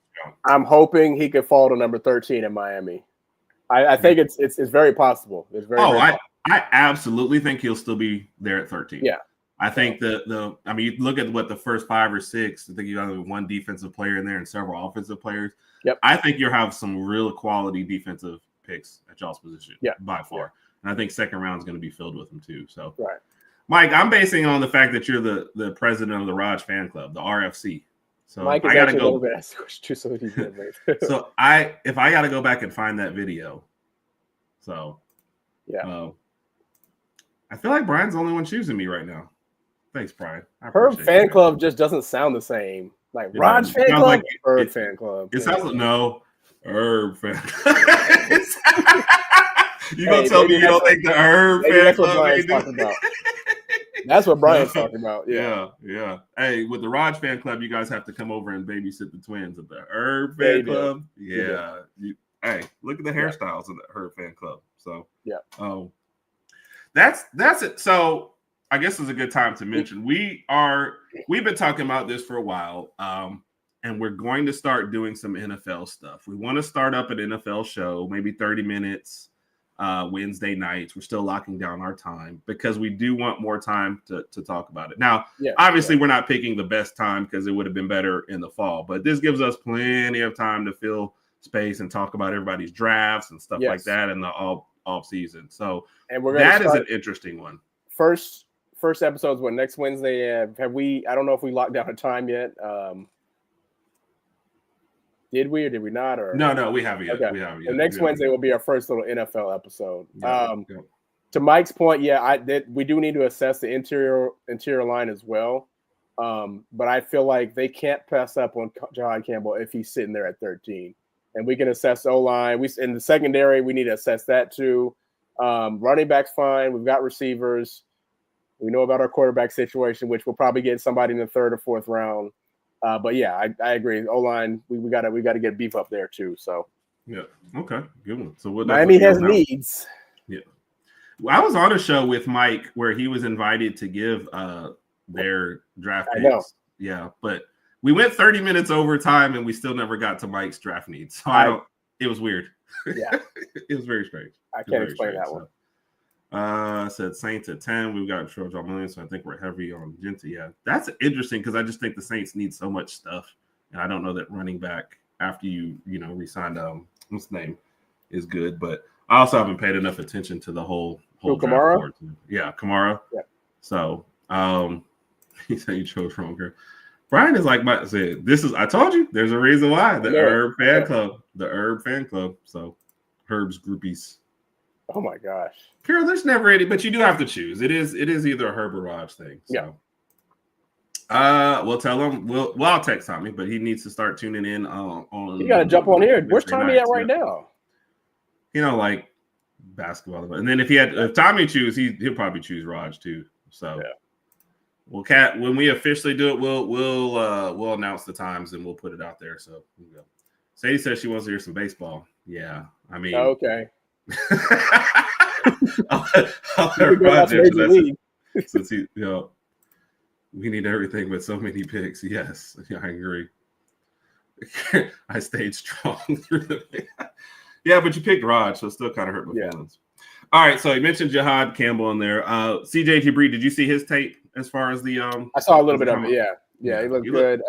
I'm hoping he could fall to number 13 in Miami. I think it's very possible. It's very. I absolutely think he'll still be there at 13. Yeah. I think you look at what the first 5 or 6, I think you got one defensive player in there and several offensive players. Yep. I think you'll have some real quality defensive picks at y'all's position by far. Yeah. And I think second round is going to be filled with them too. So, Mike, I'm basing it on the fact that you're the president of the Rodg fan club, the RFC. So Mike is I gotta go. So if I got to go back and find that video. So, I feel like Brian's the only one choosing me right now. Thanks, Brian. Herb fan club just doesn't sound the same. Like Rodg fan club, like Herb fan club. It sounds like Herb fan. You gonna tell me you don't think the Herb fan club? That's what Brian's talking about. That's what Brian's talking about. Yeah. Hey, with the Rodg fan club, you guys have to come over and babysit the twins at the Herb fan club. Yeah. Hey, look at the hairstyles of the Herb fan club. So that's it. So I guess it's a good time to mention we've been talking about this for a while, and we're going to start doing some NFL stuff. We want to start up an NFL show, maybe 30 minutes Wednesday nights. We're still locking down our time because we do want more time to talk about it. Now, obviously, we're not picking the best time because it would have been better in the fall, but this gives us plenty of time to fill space and talk about everybody's drafts and stuff like that in the off season. So that is an interesting one. First episode's next Wednesday. Have we? I don't know if we locked down a time yet. Did we or did we not? Or no, we haven't yet. Okay. We haven't yet. The next Wednesday will be our first little NFL episode. To Mike's point, we do need to assess the interior line as well. But I feel like they can't pass up on Jahad Campbell if he's sitting there at 13. And we can assess O-line. In the secondary, we need to assess that too. Running back's fine. We've got receivers. We know about our quarterback situation, which we'll probably get somebody in the 3rd or 4th round. But I agree. O-line, we got to get beef up there too. So okay, good one. So Miami has needs. Yeah, I was on a show with Mike where he was invited to give their draft picks. I know. Yeah, but We went 30 minutes overtime and we still never got to Mike's draft needs. So it was weird. Yeah. It was very strange. I can't explain that one. Said Saints at 10. We've got Trojan Million, so I think we're heavy on Gentry. Yeah, that's interesting because I just think the Saints need so much stuff, and I don't know that running back after you re-signed what's his name is good, but I also haven't paid enough attention to the whole Kamara. Board. Yeah, Kamara. Yeah. So he said you chose wrong here. Brian is like I said, I told you there's a reason why. The Herb fan club. The Herb fan club. So Herb's groupies. Oh my gosh. Carol, there's never any, but you do have to choose. It is either a Herb or Rodg thing. So. Yeah. We'll tell him. I'll text Tommy, but he needs to start tuning in on you gotta jump on here. Where's Tommy at right now? Like basketball. And then if Tommy choose, he'll probably choose Rodg too. So Well, Kat, when we officially do it, we'll announce the times and we'll put it out there. So here we go. Sadie says she wants to hear some baseball. Yeah, I mean, okay. Since we need everything but so many picks. Yes, I agree. I stayed strong through the. Yeah, but you picked Rodg, so it still kind of hurt my feelings. All right, so you mentioned Jahad Campbell in there. CJ Jabri, did you see his tape as far as the I saw a little bit of it, yeah, he looked good.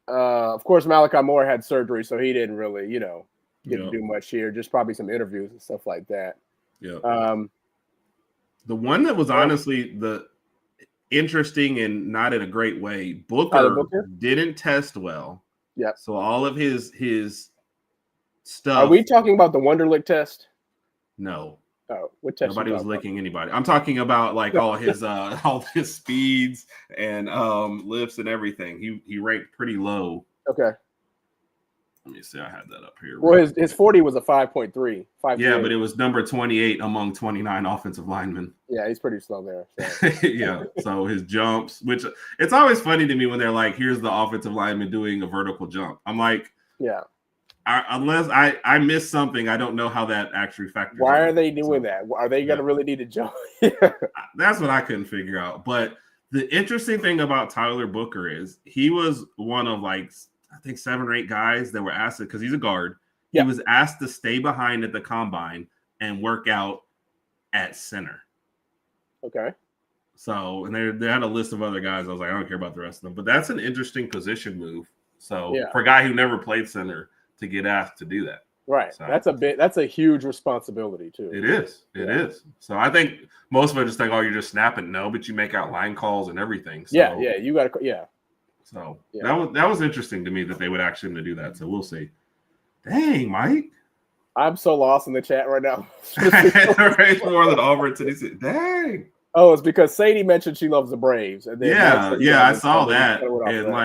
Of course, Malachi Moore had surgery, so he didn't really, get to do much here. Just probably some interviews and stuff like that. Yeah. The one that was honestly the interesting and not in a great way, Booker didn't test well. Yeah. So all of his stuff. Are we talking about the Wonderlic test? No. Oh, what test? Nobody was licking anybody. I'm talking about like all his speeds and lifts and everything. He ranked pretty low. Okay. Let me see. I had that up here. Well, his 40 was a 5.3. Yeah, but it was number 28 among 29 offensive linemen. Yeah, he's pretty slow there. So. Yeah. So his jumps, which it's always funny to me when they're like, "Here's the offensive lineman doing a vertical jump." I'm like, yeah. Unless I missed something, I don't know how that actually factors. Why are they doing that? Are they going to really need to jump? That's what I couldn't figure out. But the interesting thing about Tyler Booker is he was one of I think 7 or 8 guys that were asked because he's a guard. He was asked to stay behind at the combine and work out at center. Okay. So, and they had a list of other guys. I was like, I don't care about the rest of them. But that's an interesting position move. So for a guy who never played center to get asked to do that. Right. So, that's a huge responsibility too. It is. It is. So I think most of it just think, oh, you're just snapping. No, but you make out line calls and everything. So, yeah. You got to, So that was interesting to me that they would ask him to do that. So we'll see. Dang, Mike. I'm so lost in the chat right now. More than Auburn Tennessee. Dang. Oh, it's because Sadie mentioned she loves the Braves. And then I saw that. And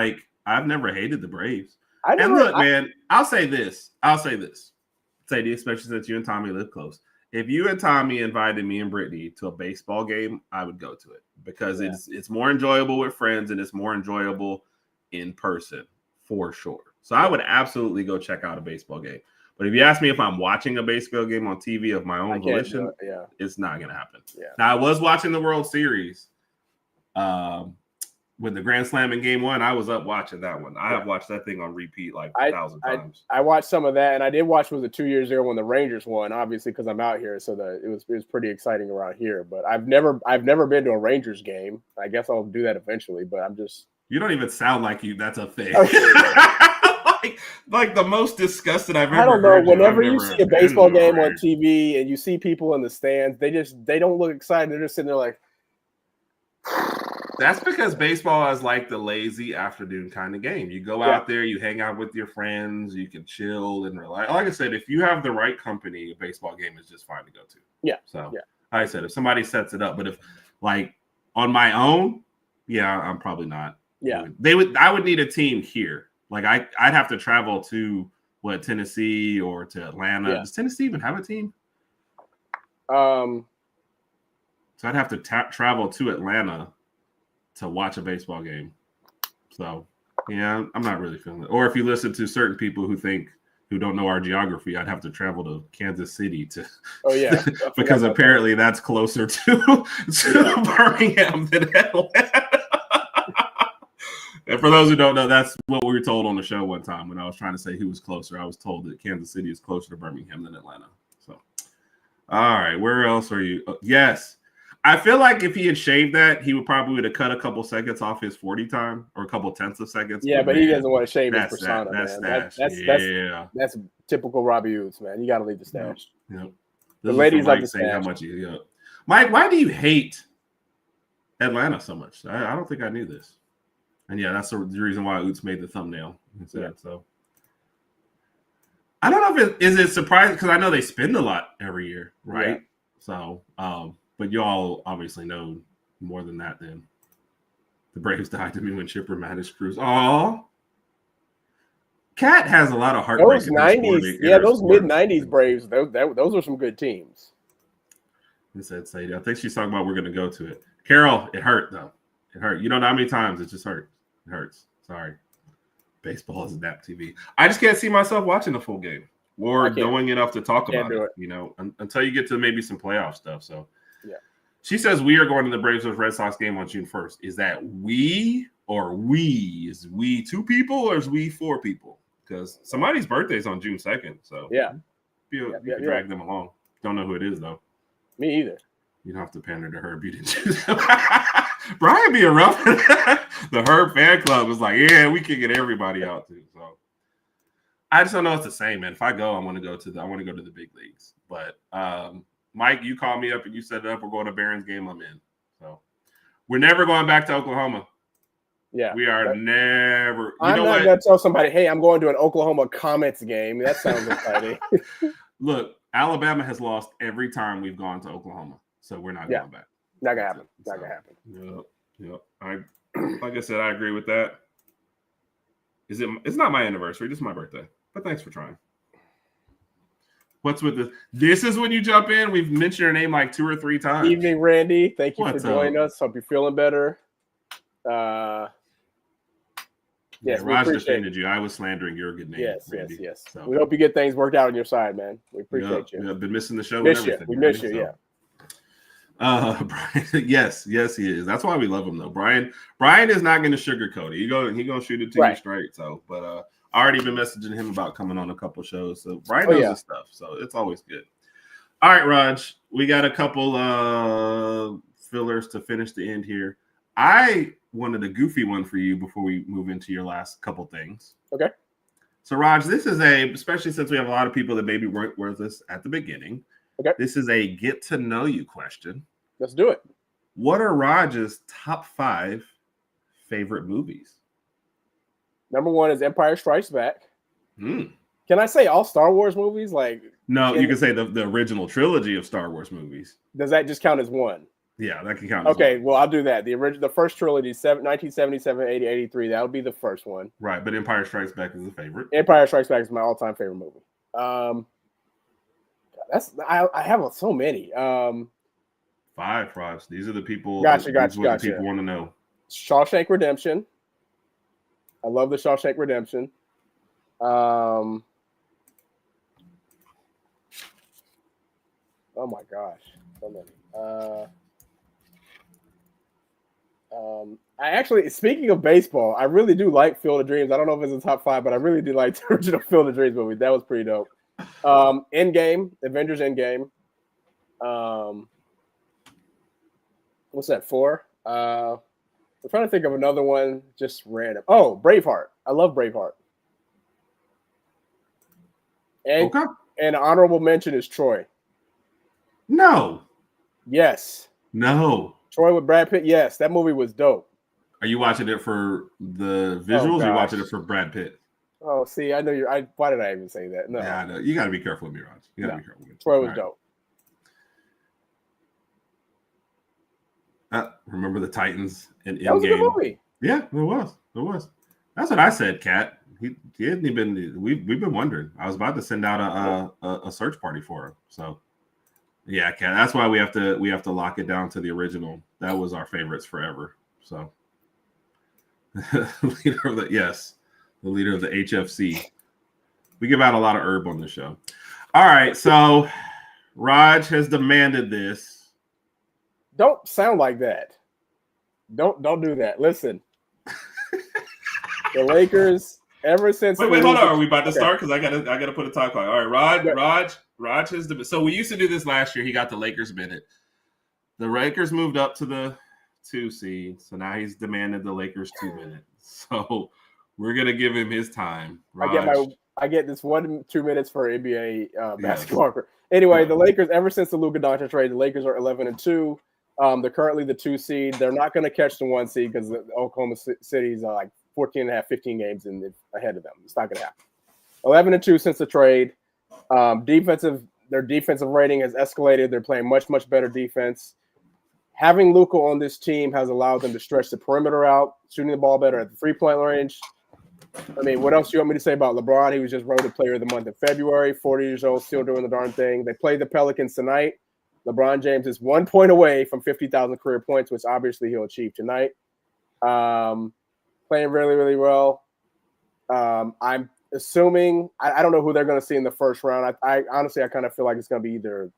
I've never hated the Braves. Man, I'll say this. Sadie, especially since you and Tommy live close. If you and Tommy invited me and Brittany to a baseball game, I would go to it because it's more enjoyable with friends and it's more enjoyable in person for sure. So I would absolutely go check out a baseball game. But if you ask me if I'm watching a baseball game on TV of my own volition, it's not going to happen. Yeah. Now, I was watching the World Series with the Grand Slam in Game 1. I was up watching that one. I have watched that thing on repeat 1,000 times. I watched some of that, and I did watch was it 2 years ago when the Rangers won, obviously because I'm out here, so it was pretty exciting around here. But I've never been to a Rangers game. I guess I'll do that eventually, but I'm just. You don't even sound like you. That's a thing. like the most disgusted I've ever. I don't know. Whenever you see a baseball game on TV and you see people in the stands, they don't look excited. They're just sitting there like. That's because baseball is like the lazy afternoon kind of game. You go out there, you hang out with your friends, you can chill and relax. Like I said, if you have the right company, a baseball game is just fine to go to. Yeah. So like I said, if somebody sets it up, but if on my own, I'm probably not. Yeah. I would need a team here. Like I'd have to travel to Tennessee or to Atlanta. Yeah. Does Tennessee even have a team? So I'd have to travel to Atlanta to watch a baseball game. So I'm not really feeling it. Or if you listen to certain people who don't know our geography, I'd have to travel to Kansas City to. Oh yeah, because apparently that's closer to Birmingham than Atlanta. And for those who don't know, that's what we were told on the show one time when I was trying to say who was closer. I was told that Kansas City is closer to Birmingham than Atlanta. So, all right, where else are you? Yes. I feel like if he had shaved that, he would probably have cut a couple seconds off his 40 time or a couple tenths of seconds. Yeah, but he doesn't want to shave his persona, man. That's typical Robbie Oots, man. You got to leave the stash. Yep. The ladies like the saying stash. How much Mike, why do you hate Atlanta so much? I don't think I knew this. And yeah, that's the reason why Oots made the thumbnail. So I don't know if is it surprising because I know they spend a lot every year, right? Yeah. So, but you all obviously know more than that. Then the Braves died to me when Chipper managed Cruz. Oh, Cat has a lot of heartbreak. Those '90s, those mid-'90s Braves. Those are some good teams. He said, "Sadie, I think she's talking about we're going to go to it." Carol, it hurt though. It hurt. You don't know how many times it just hurt. It hurts. Sorry. Baseball is nap TV. I just can't see myself watching the full game or knowing enough to talk about it. You know, until you get to maybe some playoff stuff. So, yeah. She says we are going to the Braves vs. Red Sox game on June 1st. Is that we or we? Is we 2 people or is we 4 people? Because somebody's birthday is on June 2nd. So yeah, you can drag them along. Don't know who it is though. Me either. You don't have to pander to Herb. You didn't choose him. Brian being rough. The Herb fan club was like, yeah, we can get everybody out too. So I just don't know it's the same, man. If I go, I want to go to the big leagues. But Mike, you called me up and you set it up. We're going to Barron's game. I'm in. So we're never going back to Oklahoma. Yeah, we are never. I'm not going to tell somebody, hey, I'm going to an Oklahoma Comets game. That sounds exciting. Look, Alabama has lost every time we've gone to Oklahoma. So we're not going back. Not gonna happen. Not gonna happen. Yep. Like I said, I agree with that. It's not my anniversary. This is my birthday. But thanks for trying. What's with this? This is when you jump in. We've mentioned your name like 2 or 3 times. Evening, Randy. Thank you for joining us. Hope you're feeling better. Yes, Raj defended you. I was slandering your good name. Yes. So. We hope you get things worked out on your side, man. We appreciate you. I've been missing the show. We miss you. Yeah. Brian, yes, he is. That's why we love him, though. Brian is not going to sugarcoat it. He gonna shoot it to you straight. So, but I already been messaging him about coming on a couple shows. So Brian knows his stuff. So it's always good. All right, Raj, we got a couple fillers to finish the end here. I wanted a goofy one for you before we move into your last couple things. Okay. So, Raj, this is especially since we have a lot of people that maybe weren't with us at the beginning. Okay. This is a get to know you question. Let's do it. What are Raj's top 5 favorite movies? Number 1 is Empire Strikes Back. Can I say all Star Wars movies? No, you can say the original trilogy of Star Wars movies. Does that just count as one? Yeah, that can count. Okay, well, I'll do that. The first trilogy, 1977, 80, 83. That would be the first one. Right, but Empire Strikes Back is a favorite. Empire Strikes Back is my all-time favorite movie. I have so many. 5, Raj. These are the people. Gotcha. The people want to know. Shawshank Redemption. I love the Shawshank Redemption. Oh my gosh, so many. I actually, speaking of baseball, I really do like Field of Dreams. I don't know if it's in the top 5, but I really do like the original Field of Dreams movie. That was pretty dope. Endgame, Avengers Endgame. What's that, 4? I'm trying to think of another one, just random. Oh, Braveheart. I love Braveheart. And an honorable mention is Troy. No. Yes. No. Troy with Brad Pitt. Yes, that movie was dope. Are you watching it for the visuals or are you watching it for Brad Pitt? Oh, see, I know why did I even say that? No. Yeah, I know. You got to be careful with me, Raj. You got to be careful with me. Troy was dope. Remember the Titans and Endgame? That was a good movie. Yeah, it was. That's what I said, Kat. He hadn't even. We've been wondering. I was about to send out a search party for him. So, yeah, Kat. That's why we have to lock it down to the original. That was our favorites forever. So, the leader of the HFC. We give out a lot of herb on the show. All right, so Raj has demanded this. Don't sound like that. Don't do that. Listen. The Lakers, ever since wait, hold on. Are we about to start? Because I gotta put a time clock. All right, Raj has the. So we used to do this last year. He got the Lakers minute. The Lakers moved up to the 2 seed, so now he's demanded the Lakers 2 minutes. So we're gonna give him his time. Raj. I get this 1-2 minutes for NBA basketball. Yes. Anyway, the Lakers, ever since the Luka Doncic trade, the Lakers are 11-2. They're currently the 2 seed. They're not going to catch the 1 seed because Oklahoma City's like 14 and a half, 15 games ahead of them. It's not going to happen. 11-2 since the trade. Their defensive rating has escalated. They're playing much, much better defense. Having Luka on this team has allowed them to stretch the perimeter out, shooting the ball better at the 3-point range. I mean, what else do you want me to say about LeBron? He was just voted Player of the Month in February, 40 years old, still doing the darn thing. They play the Pelicans tonight. LeBron James is 1 point away from 50,000 career points, which obviously he'll achieve tonight. Playing really, really well. I'm assuming I don't know who they're going to see in the first round. I honestly kind of feel like it's going to be either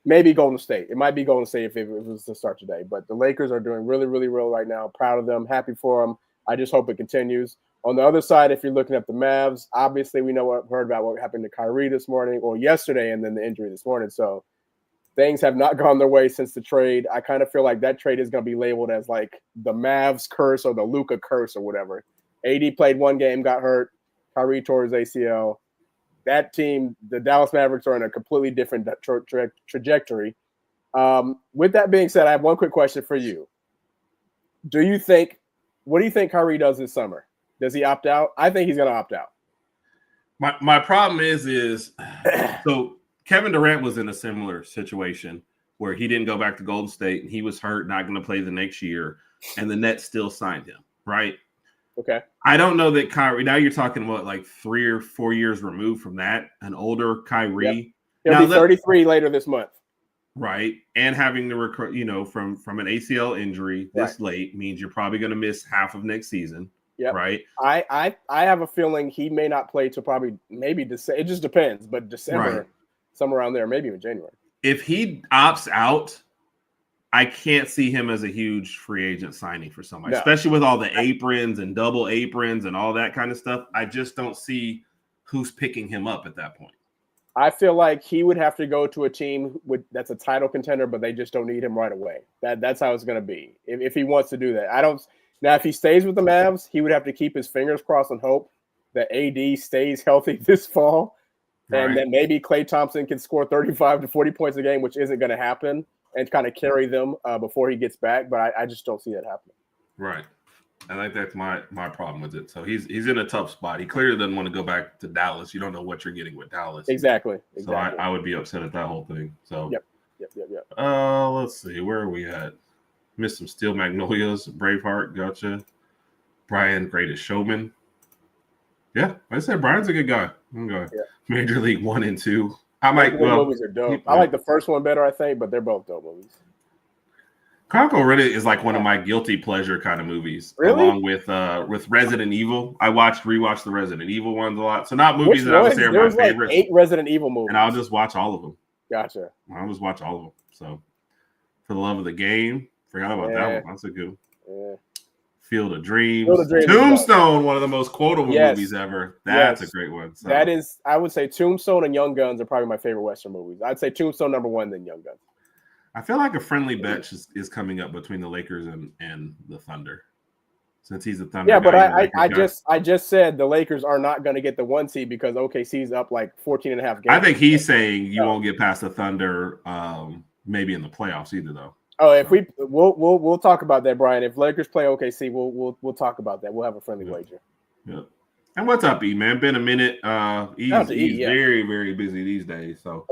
maybe Golden State. It might be Golden State if it was to start today. But the Lakers are doing really, really well right now. Proud of them. Happy for them. I just hope it continues. On the other side, if you're looking at the Mavs, obviously we heard about what happened to Kyrie this morning or yesterday and then the injury this morning. So things have not gone their way since the trade. I kind of feel like that trade is going to be labeled as like the Mavs curse or the Luka curse or whatever. AD played 1 game, got hurt. Kyrie tore his ACL. That team, the Dallas Mavericks, are in a completely different trajectory. With that being said, I have one quick question for you. What do you think Kyrie does this summer? Does he opt out? I think he's going to opt out. My problem is so Kevin Durant was in a similar situation where he didn't go back to Golden State and he was hurt, not going to play the next year, and the Nets still signed him, right? Okay. I don't know that Kyrie, now you're talking about like 3 or 4 years removed from that, an older Kyrie. Yep. He'll be 33 later this month. Right. And having to recruit, from an ACL injury this late means you're probably going to miss half of next season. Yep. Right. I have a feeling he may not play till probably maybe December. It just depends, but December, somewhere around there, maybe even January. If he opts out, I can't see him as a huge free agent signing for somebody, especially with all the aprons and double aprons and all that kind of stuff. I just don't see who's picking him up at that point. I feel like he would have to go to a team that's a title contender, but they just don't need him right away. That's how it's going to be if he wants to do that. Now, if he stays with the Mavs, he would have to keep his fingers crossed and hope that AD stays healthy this fall, and that maybe Klay Thompson can score 35 to 40 points a game, which isn't going to happen, and kind of carry them before he gets back. But I just don't see that happening. Right. I think that's my problem with it. So he's in a tough spot. He clearly doesn't want to go back to Dallas. You don't know what you're getting with Dallas. Exactly. So I would be upset at that whole thing. So Yep. Let's see. Where are we at? Missed some Steel Magnolias. Braveheart. Gotcha. Brian, Greatest Showman. Yeah, I said Brian's a good guy. I'm going. Yeah. Major League 1 and 2. Movies are dope. I like the first one better, I think, but they're both dope movies. Chronicle Riddick is like one of my guilty pleasure kind of movies, along with Resident Evil. I rewatch the Resident Evil ones a lot. So not movies that I would say are my favorites. 8 Resident Evil movies, and I'll just watch all of them. Gotcha. I'll just watch all of them. So, For the Love of the Game, forgot about that one. That's a good one. Yeah. Field of Dreams. Tombstone, one of the most quotable movies ever. That's a great one. So. That is, I would say Tombstone and Young Guns are probably my favorite Western movies. I'd say Tombstone number 1, then Young Guns. I feel like a friendly bet is coming up between the Lakers and the Thunder, since he's a Thunder. Yeah, but I just said the Lakers are not going to get the 1 seed because OKC's up like 14 and a half games. I think he's saying you won't get past the Thunder, maybe in the playoffs either, though. Oh, we'll talk about that, Brian. If Lakers play OKC, we'll talk about that. We'll have a friendly wager. Yeah. And what's up, E man? Been a minute. He's very, very busy these days. So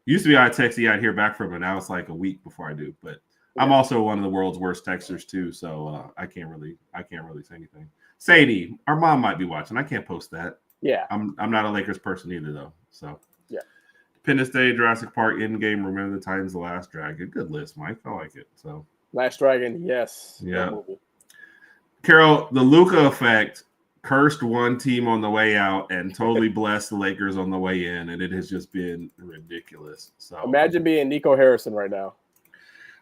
used to be I text you, I'd hear back from him. Now it's like a week before I do. But I'm also one of the world's worst texters too, so I can't really say anything. Sadie, our mom might be watching. I can't post that. Yeah. I'm not a Lakers person either though. So yeah. Independence Day, Jurassic Park, Endgame, Remember the Titans, The Last Dragon. Good list, Mike. I like it. So Last Dragon, yes. Yeah. Carol, the Luka effect cursed one team on the way out and totally blessed the Lakers on the way in, and it has just been ridiculous. So imagine being Nico Harrison right now.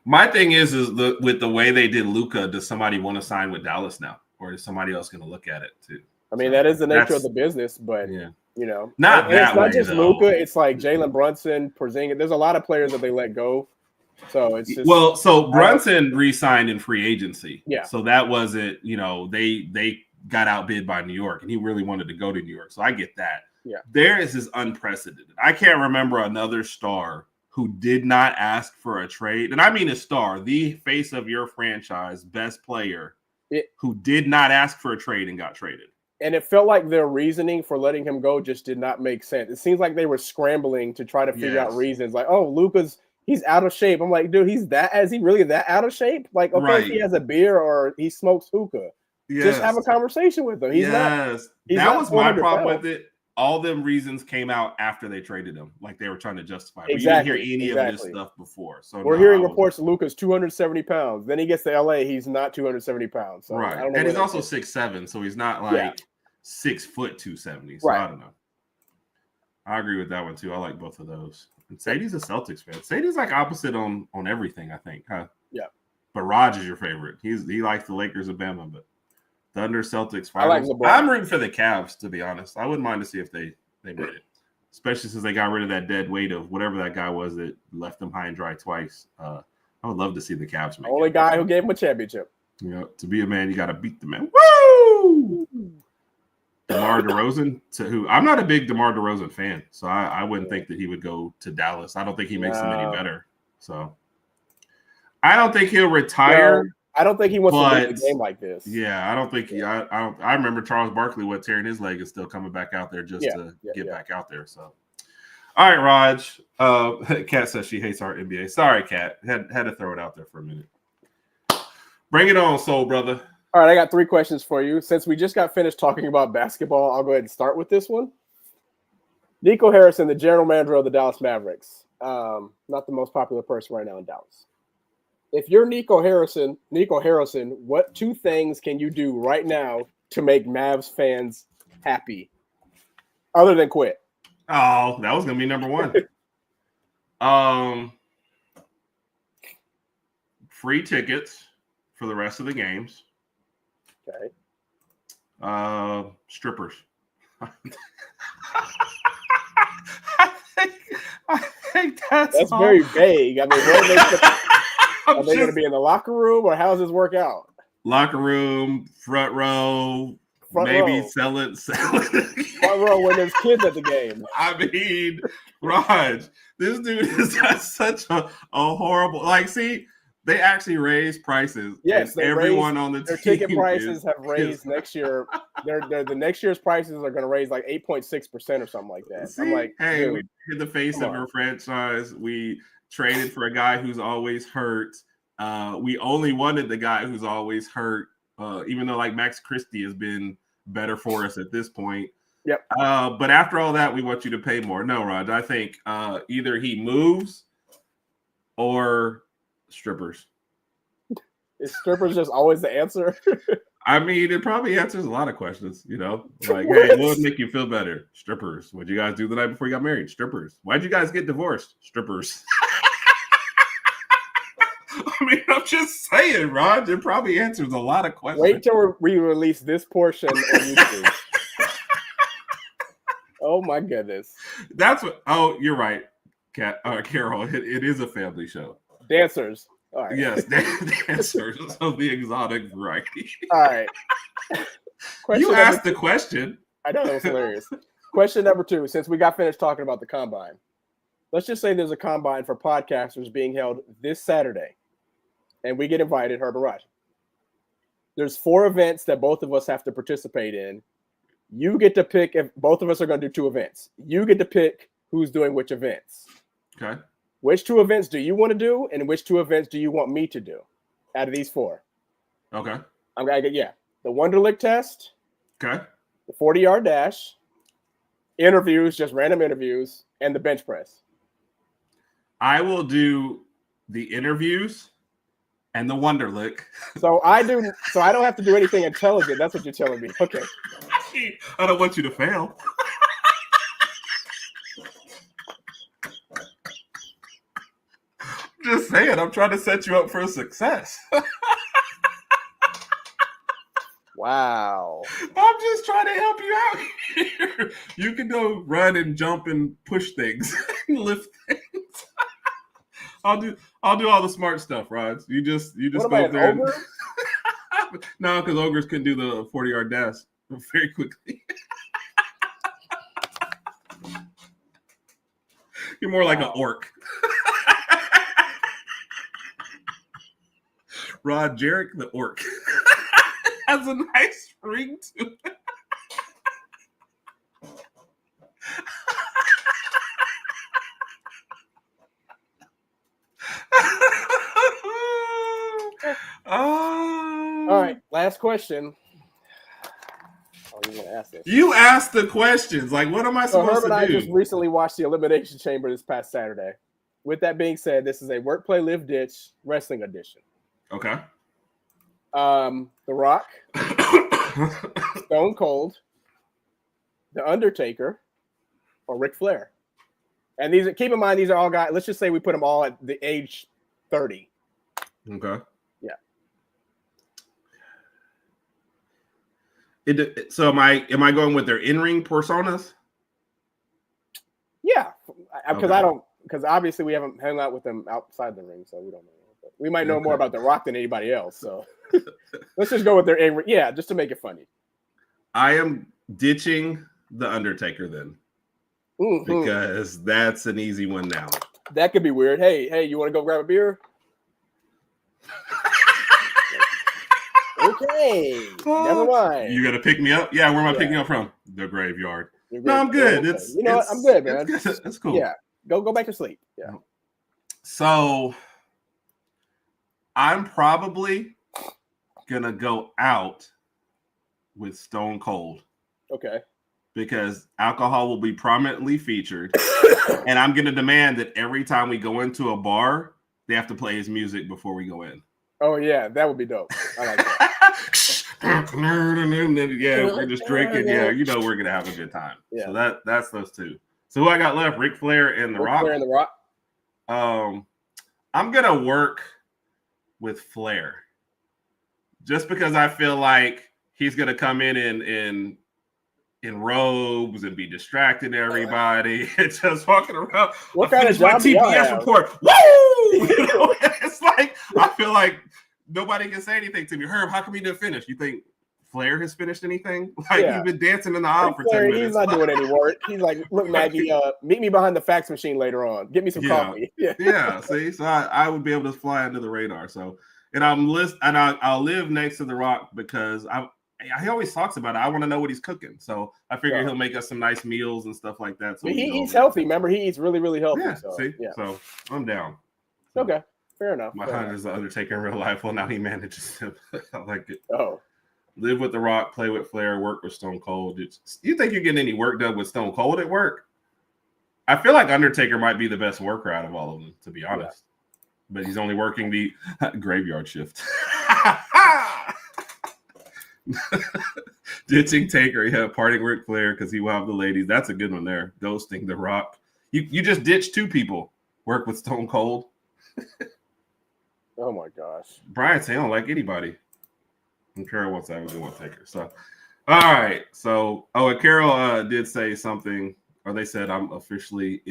My thing is with the way they did Luka, does somebody want to sign with Dallas now? or is somebody else going to look at it too? I mean, that is the nature of the business, but not and that it's not way, just though. Luka. It's like Jalen Brunson, Porzingis. There's a lot of players that they let go. So it's just so Brunson re-signed in free agency. Yeah. So that wasn't, they got outbid by New York, and he really wanted to go to New York. So I get that. Yeah. Theirs is unprecedented. I can't remember another star who did not ask for a trade. And I mean a star, the face of your franchise, best player, who did not ask for a trade and got traded. And it felt like their reasoning for letting him go just did not make sense. It seems like they were scrambling to try to figure out reasons. Like, oh, he's out of shape. I'm like, dude, is he really that out of shape? Like, okay, if he has a beer or he smokes hookah, just have a conversation with him. That was my problem with it. All them reasons came out after they traded him. Like they were trying to justify it. Exactly. You didn't hear any of this stuff before. So we're hearing reports that Luka's 270 pounds. Then he gets to LA, he's not 270 pounds. So right. I don't know, and he's also 6'7", so he's not like 6 foot 270. So I don't know. I agree with that one too. I like both of those. And Sadie's a Celtics fan. Sadie's like opposite on everything, I think, huh? Yeah. But Rodg is your favorite. He likes the Lakers of Bama, but Thunder, Celtics, finals. I like LeBron. I'm rooting for the Cavs, to be honest. I wouldn't mind to see if they made it, especially since they got rid of that dead weight of whatever that guy was that left them high and dry twice. I would love to see the Cavs make Only guy who gave him a championship. To be a man, you got to beat the man. Woo! DeMar DeRozan, who I'm not a big DeMar DeRozan fan, so I wouldn't think that he would go to Dallas. I don't think he makes them any better. So I don't think he'll retire. No, I don't think he wants to lose a game like this. Yeah, I don't think I remember Charles Barkley tearing his leg and still coming back out there just to get back out there. So, all right, Raj. Kat says she hates our NBA. Sorry, Kat. Had to throw it out there for a minute. Bring it on, soul brother. All right, I got 3 questions for you. Since we just got finished talking about basketball, I'll go ahead and start with this one. Nico Harrison, the general manager of the Dallas Mavericks, not the most popular person right now in Dallas. If you're Nico Harrison, what 2 things can you do right now to make Mavs fans happy other than quit? Oh, that was going to be number 1. Free tickets for the rest of the games. Okay. Strippers. I think that's very vague. I mean, are they going to be in the locker room, or how does this work out? Locker room, front row, sell it. Front row when there's kids at the game. I mean, Raj, this dude is such a horrible. Like, see, they actually raised prices. Yes, everyone on the their team ticket prices have raised next year. The next year's prices are going to raise like 8.6% or something like that. See? I'm like, hey, dude, we hit the face of our franchise. We traded for a guy who's always hurt. We only wanted the guy who's always hurt, even though like Max Christie has been better for us at this point. Yep. But after all that, we want you to pay more. No, Rod, I think either he moves or strippers. Is strippers just always the answer? I mean, it probably answers a lot of questions, Like, hey, what would make you feel better? Strippers. What'd you guys do the night before you got married? Strippers. Why'd you guys get divorced? Strippers. I mean, I'm just saying, Rod, it probably answers a lot of questions. Wait till we release this portion on YouTube. Oh, my goodness. That's what. Oh, you're right, Carol. It is a family show. Dancers. All right. Yes, dancers of the exotic variety. All right. You asked the question. I know, that was hilarious. Question number 2, since we got finished talking about the combine. Let's just say there's a combine for podcasters being held this Saturday, and we get invited, Herb and Rodg. There's 4 events that both of us have to participate in. You get to pick if both of us are going to do 2 events. You get to pick who's doing which events. Okay. Which 2 events do you want to do, and which 2 events do you want me to do out of these 4? Okay. I'm going to get, the Wonderlic test. Okay. The 40-yard dash. Interviews, just random interviews, and the bench press. I will do the interviews and the Wonderlic. So I don't have to do anything intelligent. That's what you're telling me. Okay. I don't want you to fail. Just saying, I'm trying to set you up for success. Wow. I'm just trying to help you out here. You can go run and jump and push things, and lift things. I'll do all the smart stuff, Rods. You just What go am I, up there. an ogre? No, because ogres can do the 40-yard dash very quickly. You're more like an orc. Rod Jarek the orc has a nice ring to it. All right, last question. Oh, you want to ask this? You asked the questions. Like, what am I supposed Herb and I to do? just recently watched the Elimination Chamber this past Saturday. With that being said, this is a Work, Play, Live, Ditch wrestling edition. Okay. The Rock, Stone Cold, The Undertaker, or Ric Flair. And these, keep in mind, these are all guys. Let's just say we put them all at the age 30. Okay. Yeah. So am I going with their in-ring personas? Yeah, because Okay. because obviously we haven't hung out with them outside the ring, so we don't know. But we might know more about The Rock than anybody else. So let's just go with their in-ring. Yeah, just to make it funny. I am ditching The Undertaker then. Mm-hmm. Because that's an easy one now. That could be weird. Hey, you want to go grab a beer? Okay, never mind. You got to pick me up? Yeah, where am I picking up from? The graveyard. You're No, I'm good. Okay. You know what? I'm good, man. It's cool. Yeah, go back to sleep. Yeah. So I'm probably gonna go out with Stone Cold. Okay. Because alcohol will be prominently featured. And I'm going to demand that every time we go into a bar, they have to play his music before we go in. Oh, yeah. That would be dope. I like that. Yeah, we're just drinking. Yeah, you know we're going to have a good time. Yeah. So that's those two. So who I got left? Ric Flair and The Rock. Flair and The Rock. I'm going to work with Flair. Just because I feel like he's going to come in robes and be distracting everybody and just walking around. What kind of job my TPS report? Woo! You know, it's like I feel like nobody can say anything to me. Herb, how come you didn't finish? You think Flair has finished anything? Like he's been dancing in the aisle for 10 minutes. He's not doing any work. He's like, look, Maggie, meet me behind the fax machine later on. Get me some coffee. Yeah. See, so I would be able to fly under the radar. So, and I'll live next to The Rock because he always talks about it. I want to know what he's cooking. So I figure he'll make us some nice meals and stuff like that. So he eats healthy. Remember, he eats really, really healthy. Yeah, so I'm down. Okay, fair enough. My hunter is the Undertaker in real life. Well, now he manages him. I like it. Oh. Live with The Rock, play with Flair, work with Stone Cold. You think you're getting any work done with Stone Cold at work? I feel like Undertaker might be the best worker out of all of them, to be honest. Yeah. But he's only working the graveyard shift. Ditching Taker, parting Ric Flair because he will have the ladies. That's a good one there. Ghosting The Rock. You just ditched two people. Work with Stone Cold. Oh my gosh. Brian said, I don't like anybody. And Carol wants to have a good one, Taker. So, all right. So, and Carol did say something, or they said I'm officially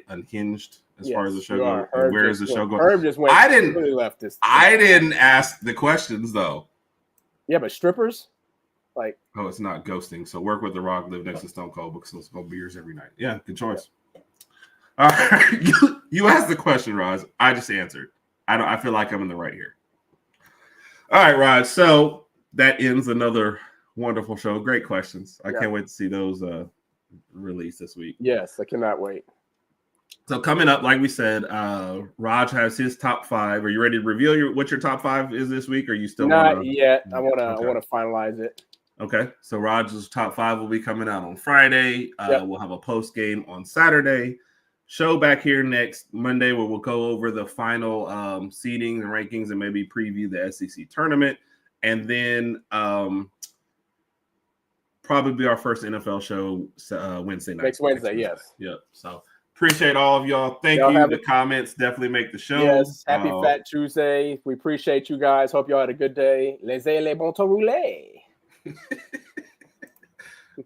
unhinged as far as the show goes. Where is the show going? Herb just went. I didn't. Really left this. I didn't ask the questions though. Yeah, but strippers, like. Oh, it's not ghosting. So work with The Rock, live next to Stone Cold, because let's go beers every night. Yeah, good choice. All right, you asked the question, Roz. I just answered. I feel like I'm in the right here. All right, Rod. So that ends another wonderful show. Great questions. I can't wait to see those released this week. Yes, I cannot wait. So coming up, like we said, Raj has his top 5. Are you ready to reveal what your top 5 is this week? Or are you still not yet? I want to finalize it. Okay, so Raj's top 5 will be coming out on Friday. We'll have a post game on Saturday. Show back here next Monday where we'll go over the final seeding and rankings and maybe preview the SEC tournament. And then probably be our first NFL show Wednesday night. Next Wednesday, yes. Yep. So appreciate all of y'all. Thank you. The comments definitely make the show. Yes. Happy Fat Tuesday. We appreciate you guys. Hope y'all had a good day. Laissez les bons temps rouler.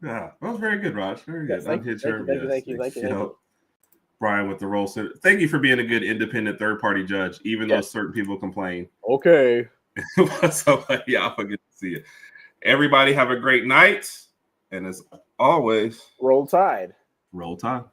Yeah, that was very good, Raj. Very good. Thank you. Brian with the roll. Thank you for being a good independent third-party judge, even though certain people complain. Okay. So, yeah, I'll forget to see it. Everybody have a great night. And as always, Roll Tide. Roll Tide.